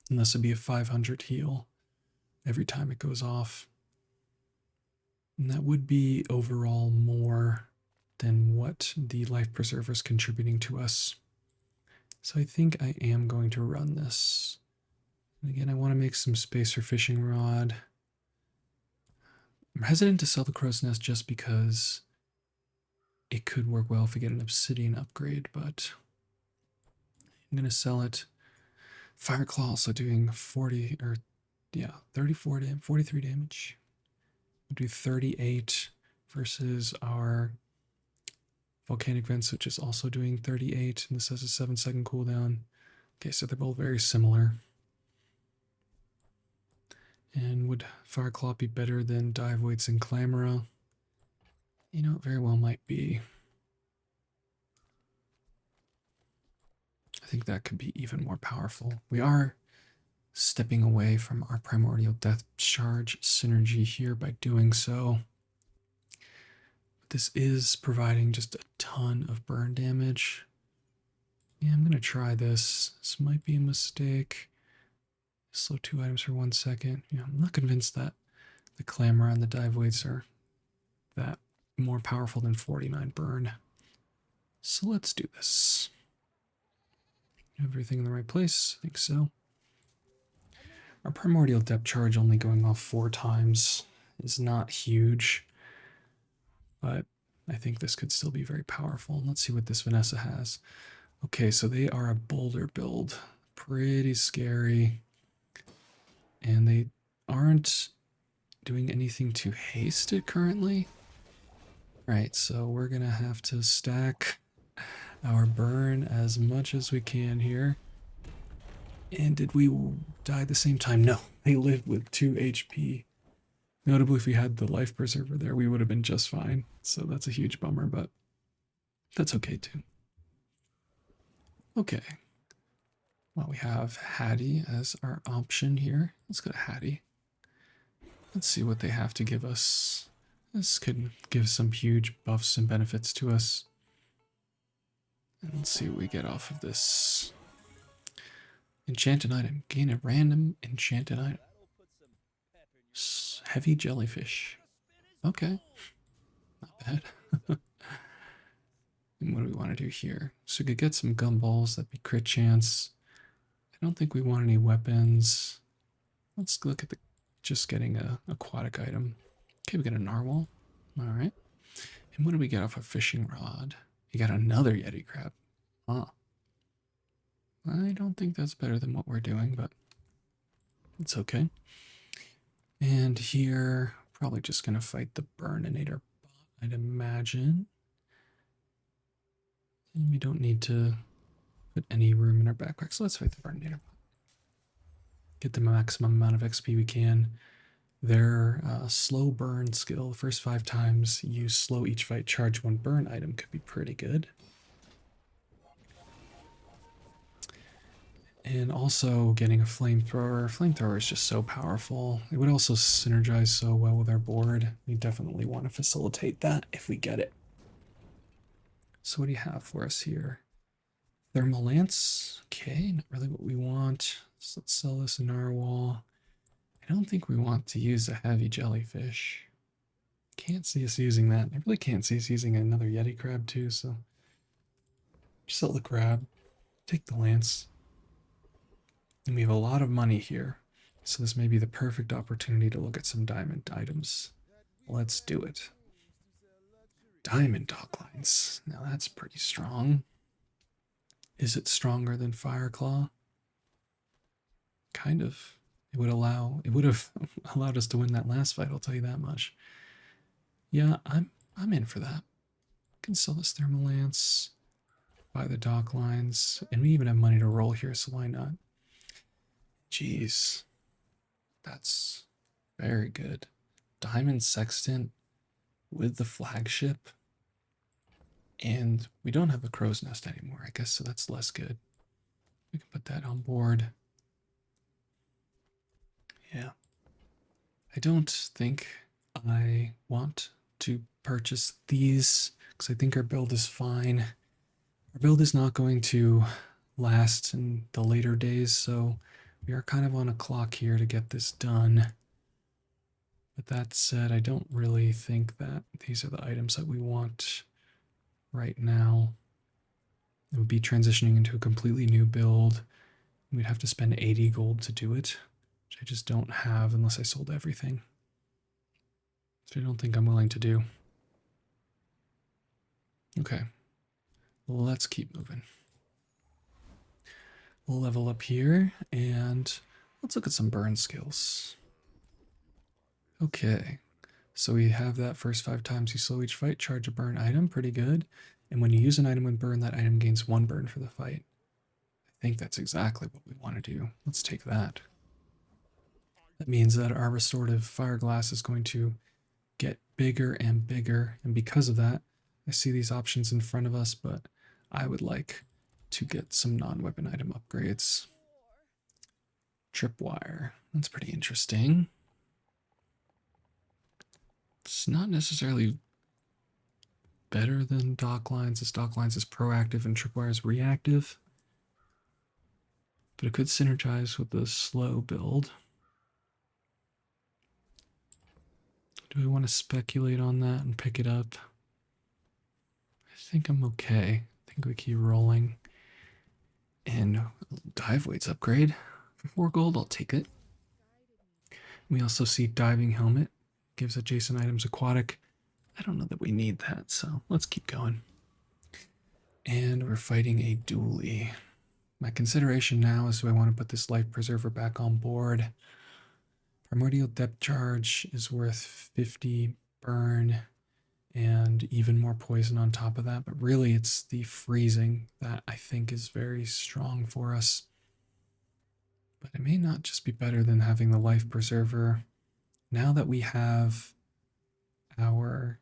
And this would be a 500 heal every time it goes off. And that would be overall more than what the life preserver is contributing to us. So I think I am going to run this. And again, I want to make some space for fishing rod. I'm hesitant to sell the crow's nest just because it could work well if we get an obsidian upgrade, but I'm going to sell it. Fire Claw also doing 43 damage. We'll do 38 versus our volcanic vents, which is also doing 38, and this has a 7-second cooldown. Okay, so they're both very similar. And would Fire Claw be better than Dive Weights and Clamora? You know, it very well might be. I think that could be even more powerful. We are stepping away from our Primordial Death Charge synergy here by doing so. This is providing just a ton of burn damage. Yeah, I'm going to try this. This might be a mistake. Slow 2 items for 1 second. Yeah, I'm not convinced that the Clamor and the dive weights are that more powerful than 49 burn. So let's do this. Everything in the right place? I think so. Our Primordial Depth Charge only going off 4 times is not huge. But I think this could still be very powerful. Let's see what this Vanessa has. Okay, so they are a boulder build. Pretty scary. And they aren't doing anything to haste it currently. Right, so we're going to have to stack our burn as much as we can here. And did we die at the same time? No, they lived with 2 HP. Notably, if we had the life preserver there, we would have been just fine. So that's a huge bummer, but that's okay too. Okay. Well, we have Hattie as our option here. Let's go to Hattie. Let's see what they have to give us. This could give some huge buffs and benefits to us. And let's see what we get off of this. Enchanted item. Gain a random enchanted item. Heavy jellyfish. Okay. Not bad. And what do we want to do here? So we could get some gumballs. That'd be crit chance. I don't think we want any weapons. Let's look at the just getting a aquatic item. Okay, we got a narwhal. All right. And what do we get off a fishing rod? You got another yeti crab. Huh. I don't think that's better than what we're doing, but it's okay. And here, probably just going to fight the Burninator bot, I'd imagine. And we don't need to put any room in our backpack, so let's fight the Burninator bot. Get the maximum amount of XP we can. Their slow burn skill, the first 5 times, use slow each fight, charge 1 burn item could be pretty good. And also getting a flamethrower. Flamethrower is just so powerful. It would also synergize so well with our board. We definitely want to facilitate that if we get it. So what do you have for us here? Thermal Lance. Okay, not really what we want. So let's sell this narwhal. I don't think we want to use a heavy jellyfish. Can't see us using that. I really can't see us using another yeti crab too, so sell the crab. Take the lance. And we have a lot of money here, so this may be the perfect opportunity to look at some diamond items. Let's do it. Diamond dock lines. Now that's pretty strong. Is it stronger than Fireclaw? Kind of. It would have allowed us to win that last fight, I'll tell you that much. Yeah, I'm in for that. Can sell this thermal lance, buy the dock lines, and we even have money to roll here, so why not? Jeez. That's very good. Diamond Sextant with the flagship. And we don't have a crow's nest anymore, I guess, so that's less good. We can put that on board. Yeah. I don't think I want to purchase these because I think our build is fine. Our build is not going to last in the later days, so we are kind of on a clock here to get this done. But that said, I don't really think that these are the items that we want right now. It would be transitioning into a completely new build. We'd have to spend 80 gold to do it, which I just don't have unless I sold everything. So I don't think I'm willing to do. Okay, let's keep moving. We'll level up here and let's look at some burn skills. Okay, so we have that first 5 times you slow each fight, charge a burn item, pretty good. And when you use an item with burn, that item gains 1 burn for the fight. I think that's exactly what we want to do. Let's take that. That means that our restorative fire glass is going to get bigger and bigger, and because of that, I see these options in front of us, but I would like to get some non-weapon item upgrades. Tripwire, that's pretty interesting. It's not necessarily better than dock lines, as dock lines is proactive and tripwire is reactive, but it could synergize with the slow build. Do we want to speculate on that and pick it up? I think I'm okay. I think we keep rolling. And dive weights upgrade for 4 gold, I'll take it. We also see diving helmet, gives adjacent items aquatic. I don't know that we need that, so let's keep going. And we're fighting a dually. My consideration now is, do I want to put this life preserver back on board? Primordial depth charge is worth 50 burn and even more poison on top of that, but really it's the freezing that I think is very strong for us. But it may not just be better than having the life preserver. Now that we have our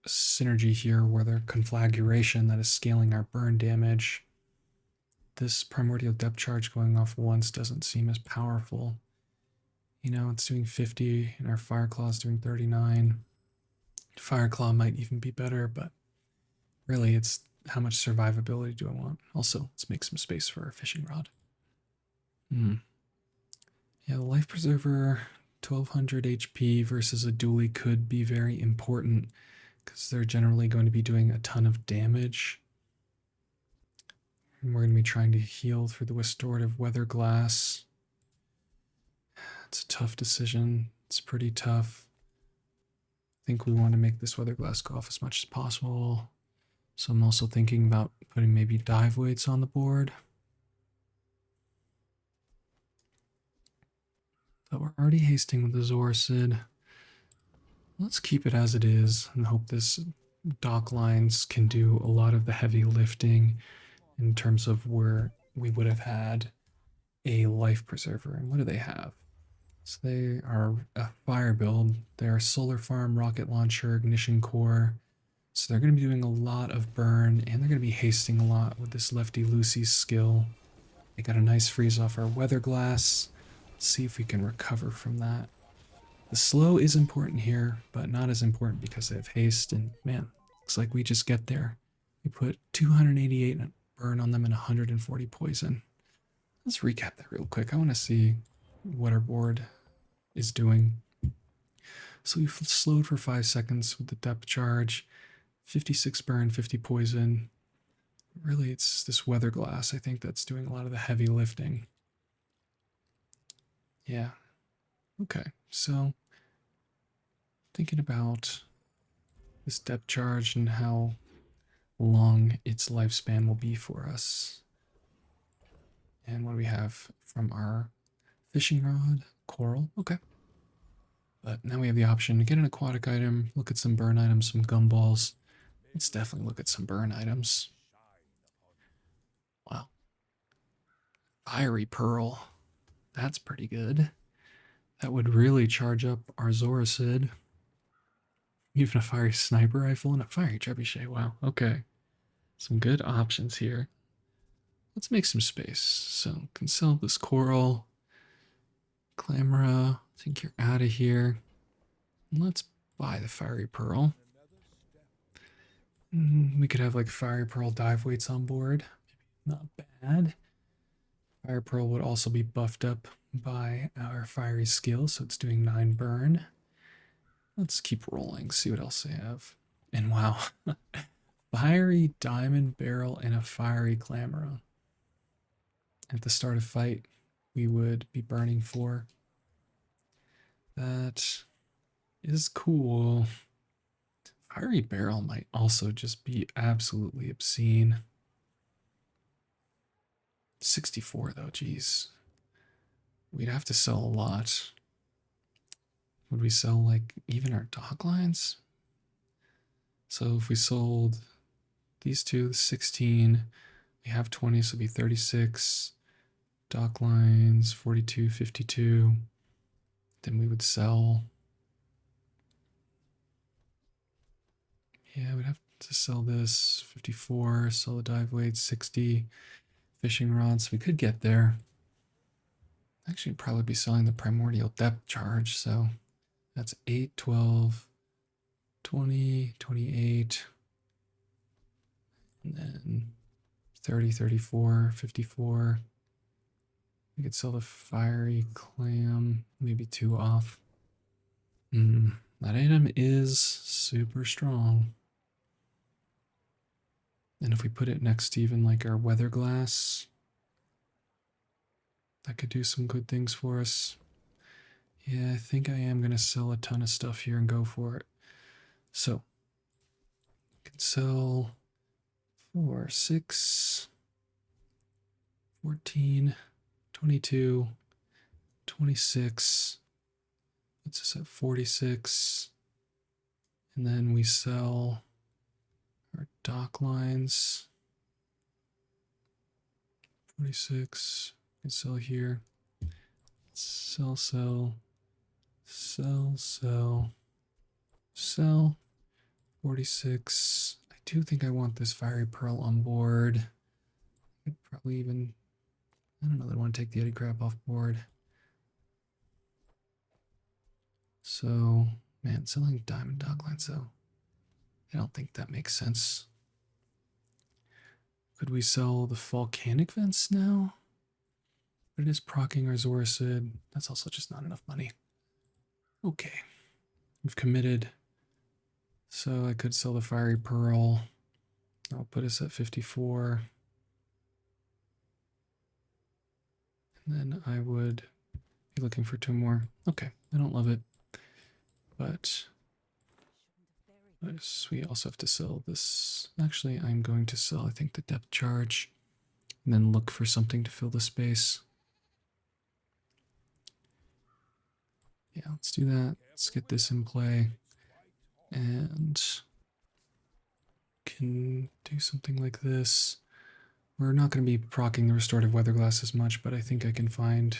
synergy here where the conflagration that is scaling our burn damage, this primordial depth charge going off once doesn't seem as powerful. You know, it's doing 50 and our Fireclaw is doing 39. Fireclaw might even be better, but really it's how much survivability do I want? Also, let's make some space for our fishing rod. Yeah, the Life Preserver, 1200 HP versus a dually could be very important because they're generally going to be doing a ton of damage. And we're going to be trying to heal through the Restorative Weather Glass. It's a tough decision. It's pretty tough. I think we want to make this Weather Glass go off as much as possible. So I'm also thinking about putting maybe dive weights on the board. But we're already hasting with the Zorcid. Let's keep it as it is and hope this dock lines can do a lot of the heavy lifting in terms of where we would have had a Life Preserver. And what do they have? So they are a fire build. They're Solar Farm, Rocket Launcher, Ignition Core. So they're going to be doing a lot of burn, and they're going to be hasting a lot with this Lefty Lucy skill. They got a nice freeze off our Weather Glass. Let's see if we can recover from that. The slow is important here, but not as important because they have haste, and man, looks like we just get there. We put 288 burn on them and 140 poison. Let's recap that real quick. I want to see what our board is doing. So we've slowed for 5 seconds with the depth charge, 56 burn, 50 poison. Really, it's this Weather Glass, I think, that's doing a lot of the heavy lifting. Yeah. Okay, so thinking about this depth charge and how long its lifespan will be for us. And what do we have from our fishing rod? Coral. Okay. But now we have the option to get an aquatic item, look at some burn items, some gumballs. Let's definitely look at some burn items. Wow. Fiery Pearl. That's pretty good. That would really charge up our Zoracid. Even a fiery sniper rifle and a fiery trebuchet. Wow. Okay. Some good options here. Let's make some space. So, can sell this coral. Clamora, I think you're out of here. Let's buy the Fiery Pearl. We could have like Fiery Pearl dive weights on board. Not bad. Fire Pearl would also be buffed up by our fiery skill, so it's doing 9 burn. Let's keep rolling, see what else they have. And wow, fiery diamond barrel and a fiery clamora. At the start of fight, we would be burning for. That is cool. Fiery barrel might also just be absolutely obscene. 64 though, geez. We'd have to sell a lot. Would we sell like even our dock lines? So if we sold these two, 16, we have 20, so it'd be 36. Dock lines, 42, 52. Then we would sell. Yeah, we'd have to sell this 54, sell the dive weight 60, fishing rods. We could get there. Actually, probably be selling the primordial depth charge. So that's 8, 12, 20, 28, and then 30, 34, 54. We could sell the fiery clam, maybe 2 off. That item is super strong. And if we put it next to even like our weather glass, that could do some good things for us. Yeah, I think I am going to sell a ton of stuff here and go for it. So, we can sell 4, 6, 14, 22, 26. Puts us at 46. And then we sell our dock lines. 46. We can sell here. Sell, sell, sell, sell, sell. 46. I do think I want this fiery pearl on board. I'd Probably even, I don't know that I want to take the Eddie crab off board. So, man, selling diamond doglines though, I don't think that makes sense. Could we sell the volcanic vents now? But it is proccing our Zorasid. That's also just not enough money. Okay. We've committed. So I could sell the fiery pearl. I'll put us at 54. And then I would be looking for 2 more. Okay, I don't love it. But we also have to sell this. Actually, I'm going to sell, I think, the depth charge. And then look for something to fill the space. Yeah, let's do that. Let's get this in play. And can do something like this. We're not going to be proccing the restorative weather glass as much, but I think I can find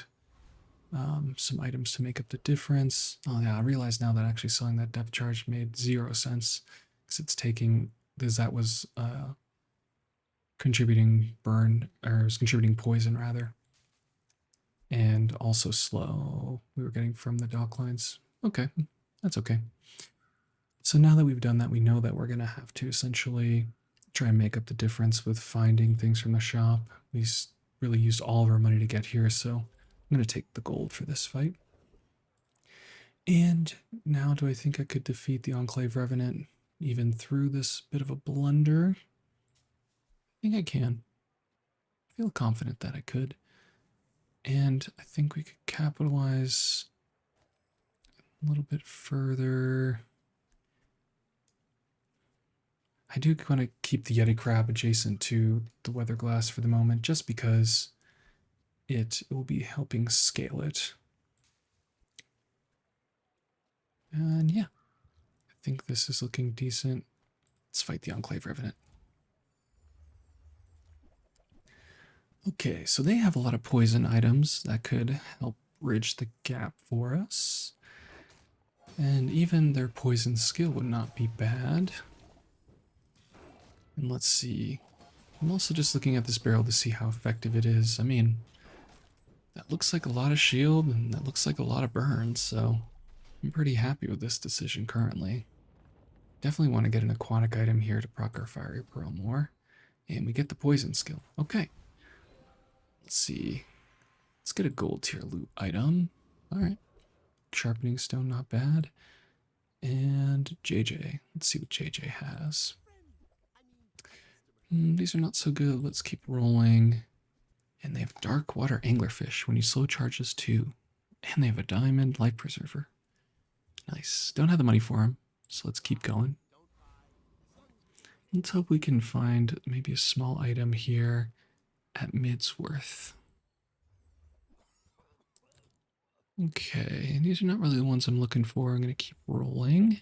some items to make up the difference. Oh yeah, I realize now that actually selling that depth charge made 0 sense because it's taking, because that was contributing burn, or it was contributing poison rather. And also slow we were getting from the dock lines. Okay, that's okay. So now that we've done that, we know that we're going to have to essentially try and make up the difference with finding things from the shop. We really used all of our money to get here, so I'm going to take the gold for this fight. And now do I think I could defeat the Enclave Revenant even through this bit of a blunder? I think I can. I feel confident that I could. And I think we could capitalize a little bit further. I do want to keep the Yeti crab adjacent to the weather glass for the moment, just because it will be helping scale it. And yeah, I think this is looking decent. Let's fight the Enclave Revenant. Okay, so they have a lot of poison items that could help bridge the gap for us. And even their poison skill would not be bad. And let's see. I'm also just looking at this barrel to see how effective it is. I mean, that looks like a lot of shield and that looks like a lot of burn, so I'm pretty happy with this decision currently. Definitely want to get an aquatic item here to proc our fiery pearl more. And we get the poison skill. Okay. Let's see. Let's get a gold tier loot item. Alright. Sharpening stone, not bad. And JJ. Let's see what JJ has. These are not so good. Let's keep rolling. And they have dark water anglerfish when you slow charges too. And they have a diamond life preserver. Nice. Don't have the money for them, so let's keep going. Let's hope we can find maybe a small item here at Midsworth. Okay, and these are not really the ones I'm looking for. I'm going to keep rolling.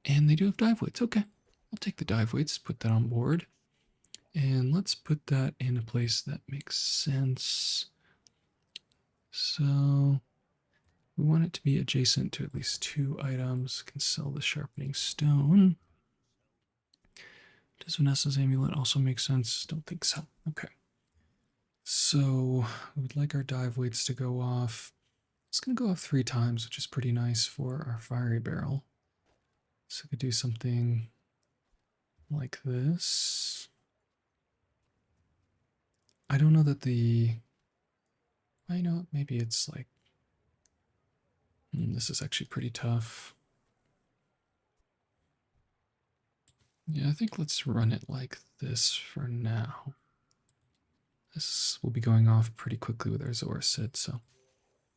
And they do have dive weights. Okay, I'll take the dive weights, put that on board. And let's put that in a place that makes sense. So we want it to be adjacent to at least 2 items. Can sell the sharpening stone. Does Vanessa's amulet also make sense? Don't think so. Okay. So we would like our dive weights to go off. It's going to go off 3 times, which is pretty nice for our fiery barrel. So we could do something like this. I don't know that I know, maybe it's like, this is actually pretty tough. Yeah, I think let's run it like this for now. This will be going off pretty quickly with our Zorasid, so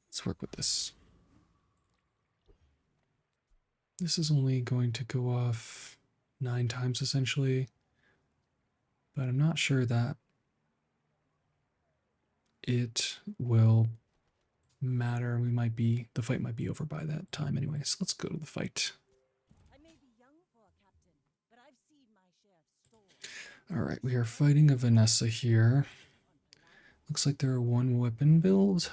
let's work with this. This is only going to go off 9 times essentially, but I'm not sure that it will matter. The fight might be over by that time anyway, so let's go to the fight.
I may be young for a captain, but I've seen my share of storms.
Alright, we are fighting a Vanessa here. Looks like they're a 1 weapon build.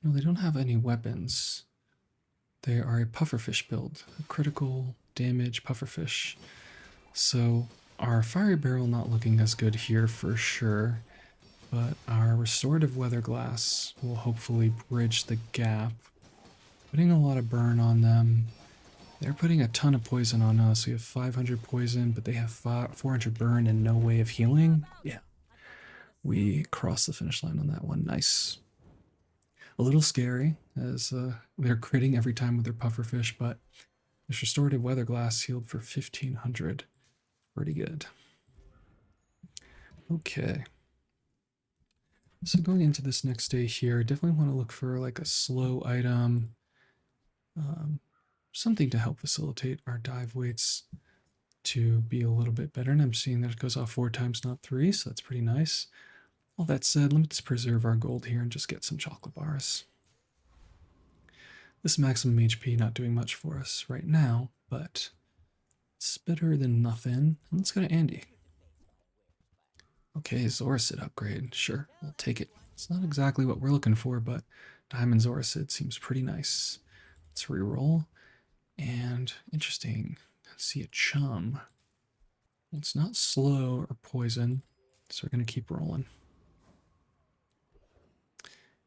No, they don't have any weapons. They are a pufferfish build, a critical damage pufferfish. So our fiery barrel not looking as good here for sure, but our restorative weather glass will hopefully bridge the gap. Putting a lot of burn on them. They're putting a ton of poison on us. We have 500 poison, but they have 400 burn and no way of healing. Yeah, we crossed the finish line on that one. Nice. A little scary as they're critting every time with their pufferfish, but this restorative weather glass healed for 1500. Pretty good. Okay. So going into this next day here, definitely want to look for like a slow item, something to help facilitate our dive weights to be a little bit better. And I'm seeing that it goes off 4 times, not 3, so that's pretty nice. All that said, let's preserve our gold here and just get some chocolate bars. This maximum HP not doing much for us right now, but it's better than nothing. Let's go to Andy. Okay, Zoracid upgrade. Sure, we'll take it. It's not exactly what we're looking for, but Diamond Zoracid seems pretty nice. Let's reroll. And interesting. Let's see a chum. It's not slow or poison, so we're going to keep rolling.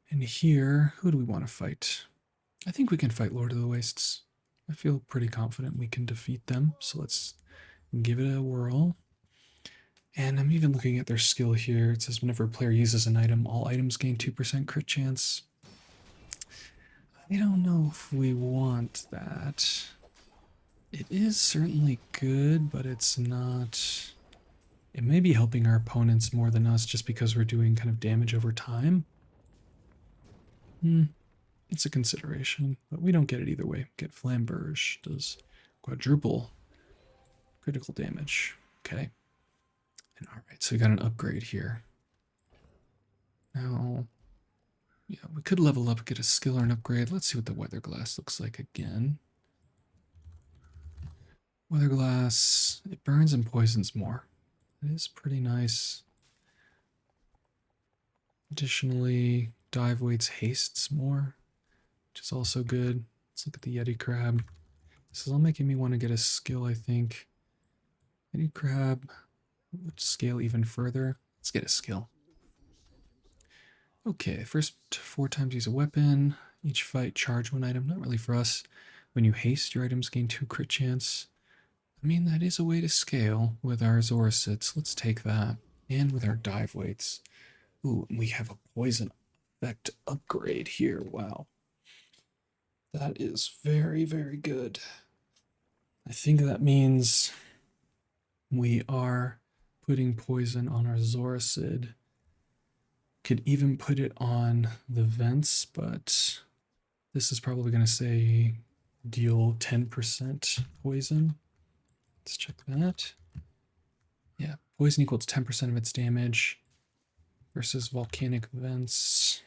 And here, who do we want to fight? I think we can fight Lord of the Wastes. I feel pretty confident we can defeat them, so let's give it a whirl. And I'm even looking at their skill here. It says whenever a player uses an item, all items gain 2% crit chance. I don't know if we want that. It is certainly good, but it's not... It may be helping our opponents more than us just because we're doing kind of damage over time. It's a consideration, but we don't get it either way. Get Flamberge, does quadruple critical damage. Okay. And alright, so we got an upgrade here. Now, yeah, we could level up, get a skill or an upgrade. Let's see what the weather glass looks like again. Weather glass, it burns and poisons more. It is pretty nice. Additionally, dive weights hastes more, which is also good. Let's look at the Yeti Crab. This is all making me want to get a skill, I think. Yeti Crab would scale even further. Let's get a skill. Okay, first 4 times use a weapon. Each fight, charge 1 item. Not really for us. When you haste, your items gain 2 crit chance. I mean, that is a way to scale with our Zoricids. Let's take that. And with our dive weights. Ooh, we have a poison effect upgrade here. Wow. That is very, very good. I think that means we are putting poison on our Zoricid. Could even put it on the vents, but this is probably going to say deal 10% poison. Let's check that. Yeah, poison equals 10% of its damage versus volcanic vents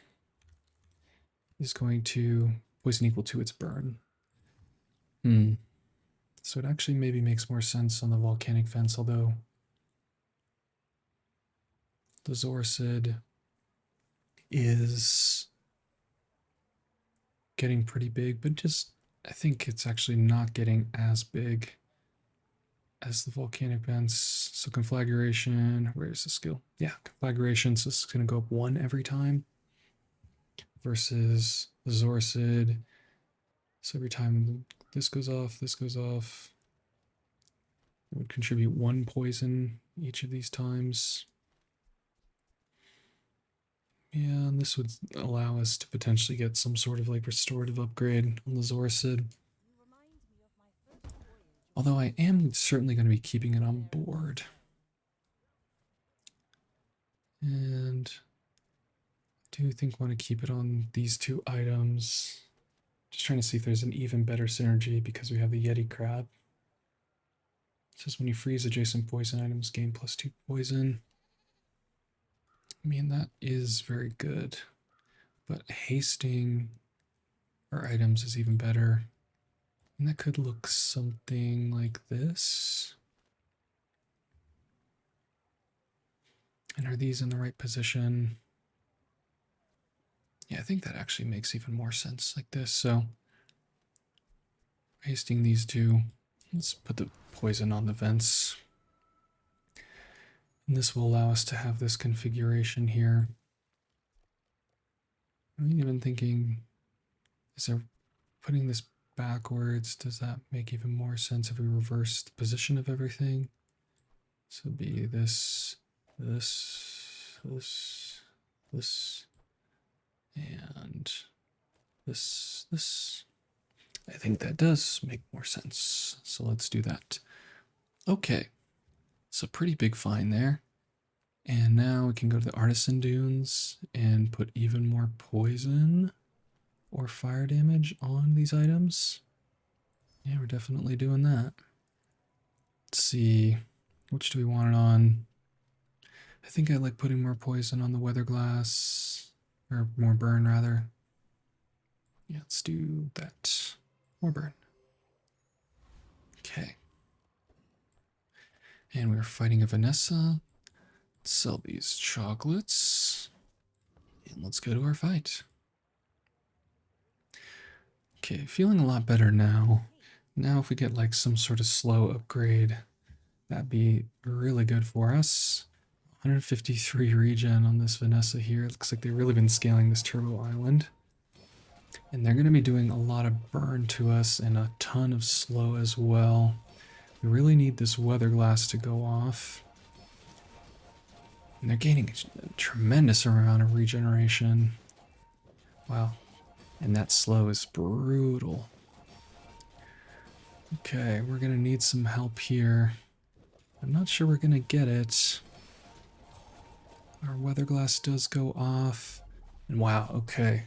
is going to poison equal to its burn. So it actually maybe makes more sense on the volcanic vents, although the Zoricid is getting pretty big, but just I think it's actually not getting as big as the volcanic vents. So conflagration, where's the skill? Yeah, conflagration, so this is going to go up 1 every time versus the Zoricid. So every time this goes off, it would contribute 1 poison each of these times. Yeah, and this would allow us to potentially get some sort of like restorative upgrade on the Zoricid. Although I am certainly going to be keeping it on board. And I do think I want to keep it on these 2 items. Just trying to see if there's an even better synergy because we have the Yeti Crab. It says when you freeze adjacent poison items, gain +2 poison. I mean, that is very good. But hasting our items is even better. And that could look something like this. And are these in the right position? Yeah, I think that actually makes even more sense like this. So, hasting these 2. Let's put the poison on the vents. And this will allow us to have this configuration here. I'm even thinking, is there putting this backwards? Does that make even more sense if we reverse the position of everything? So it'd be this, this, this, and this. I think that does make more sense. So let's do that. Okay, so pretty big find there. And now we can go to the Artisan Dunes and put even more poison or fire damage on these items. Yeah, we're definitely doing that. Let's see, which do we want it on? I think I like putting more poison on the weather glass, or more burn rather. Yeah, let's do that. More burn. Okay. And we're fighting a Vanessa. Let's sell these chocolates. And let's go to our fight. Okay, feeling a lot better now. Now if we get like some sort of slow upgrade, that'd be really good for us. 153 regen on this Vanessa here. It looks like they've really been scaling this Turbo Island. And they're going to be doing a lot of burn to us and a ton of slow as well. We really need this weather glass to go off. And they're gaining a tremendous amount of regeneration. Wow. And that slow is brutal. Okay, we're going to need some help here. I'm not sure we're going to get it. Our weather glass does go off. And wow, okay.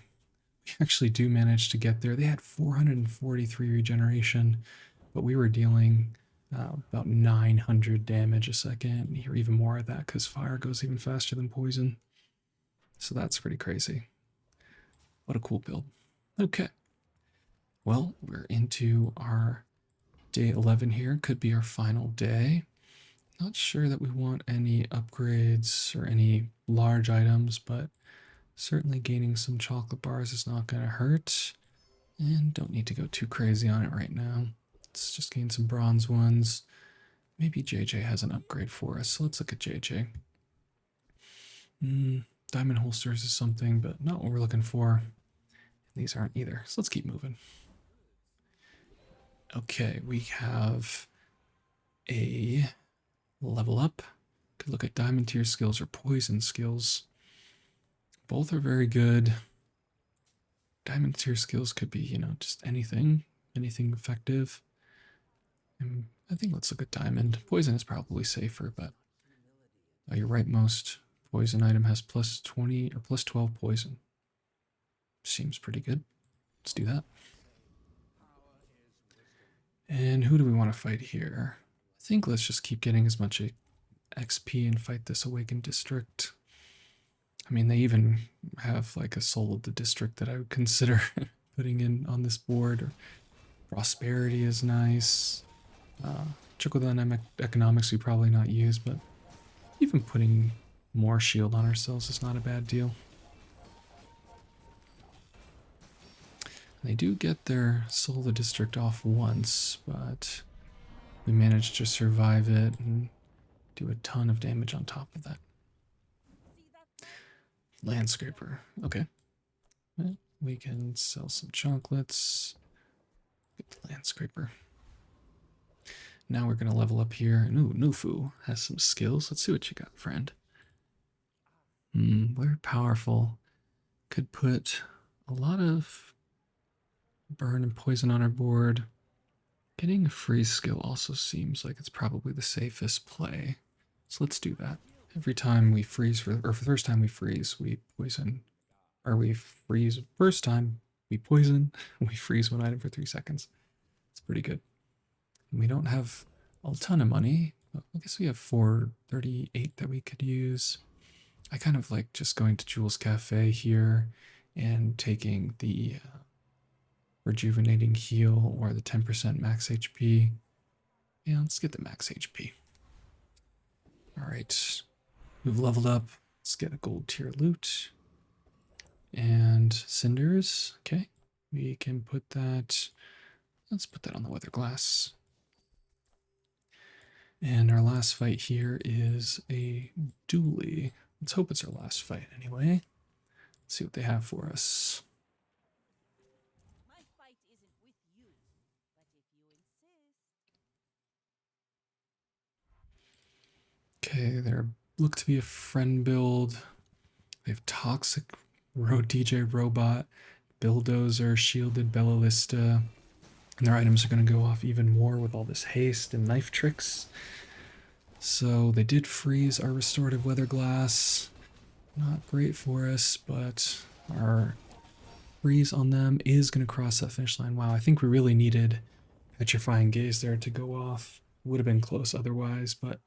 We actually do manage to get there. They had 443 regeneration, but we were dealing about 900 damage a second, or even more of that, because fire goes even faster than poison. So that's pretty crazy. What a cool build. Okay. Well, we're into our day 11 here. Could be our final day. Not sure that we want any upgrades or any large items, but certainly gaining some chocolate bars is not going to hurt. And don't need to go too crazy on it right now. Let's just gain some bronze ones. Maybe JJ has an upgrade for us, so let's look at JJ. Diamond holsters is something, but not what we're looking for. These aren't either, so let's keep moving. Okay, we have a level up. Could look at diamond tier skills or poison skills. Both are very good. Diamond tier skills could be, you know, just anything effective. And I think let's look at diamond. Poison is probably safer, but your rightmost poison item has plus 20 or plus 12 poison. Seems pretty good. Let's do that. And who do we want to fight here? I think let's just keep getting as much XP and fight this Awakened District. I mean, they even have like a Soul of the District that I would consider putting in on this board. Prosperity is nice. Trickle down economics we probably not use, but even putting more shield on ourselves is not a bad deal. They do get their Soul of the District off once, but we managed to survive it and do a ton of damage on top of that. Landscraper. Okay. Well, we can sell some chocolates. Get the Landscraper. Now we're going to level up here. Ooh, Nufu has some skills. Let's see what you got, friend. Very powerful. Could put a lot of burn and poison on our board. Getting a freeze skill also seems like it's probably the safest play. So let's do that. Every time we freeze, for the first time we freeze, we poison. Or we freeze first time, we poison, we freeze one item for 3 seconds. It's pretty good. And we don't have a ton of money. I guess we have 438 that we could use. I kind of like just going to Jules Cafe here and taking the rejuvenating heal or the 10% max HP. Yeah, let's get the max HP. All right, we've leveled up. Let's get a gold tier loot. And cinders, okay. We can put that, let's put that on the weather glass. And our last fight here is a dually. Let's hope it's our last fight anyway. Let's see what they have for us.
My fight isn't with you, but if you insist.
Okay, they look to be a friend build. They have Toxic Road DJ Robot, Bulldozer, Shielded Bellista. And their items are going to go off even more with all this haste and knife tricks. So they did freeze our Restorative Weather Glass. Not great for us, but our freeze on them is going to cross that finish line. Wow, I think we really needed Petrifying Gaze there to go off. Would have been close otherwise, but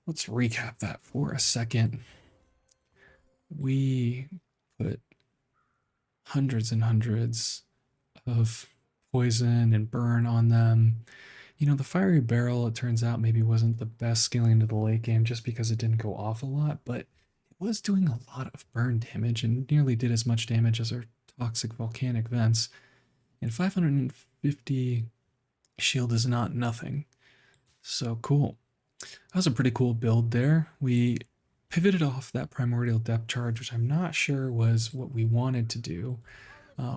let's recap that for a second. We put hundreds and hundreds of poison and burn on them. You know, the Fiery Barrel, it turns out, maybe wasn't the best scaling into the late game just because it didn't go off a lot, but it was doing a lot of burn damage and nearly did as much damage as our Toxic Volcanic Vents. And 550 shield is not nothing. So cool. That was a pretty cool build there. We pivoted off that Primordial Depth Charge, which I'm not sure was what we wanted to do.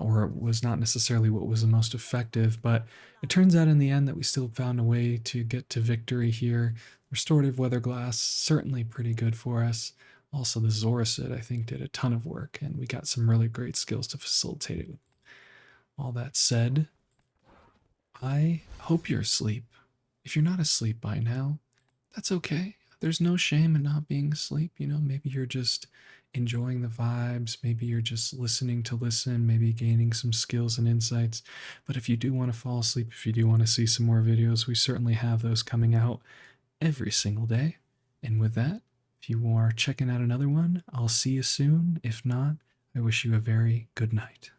Or it was not necessarily what was the most effective, but it turns out in the end that we still found a way to get to victory here. Restorative Weather Glass, certainly pretty good for us. Also, the Zoracid, I think, did a ton of work, and we got some really great skills to facilitate it. All that said, I hope you're asleep. If you're not asleep by now, that's okay. There's no shame in not being asleep. You know, maybe you're just enjoying the vibes. Maybe you're just listening to listen, maybe gaining some skills and insights. But if you do want to fall asleep, if you do want to see some more videos, we certainly have those coming out every single day. And with that, if you are checking out another one, I'll see you soon. If not, I wish you a very good night.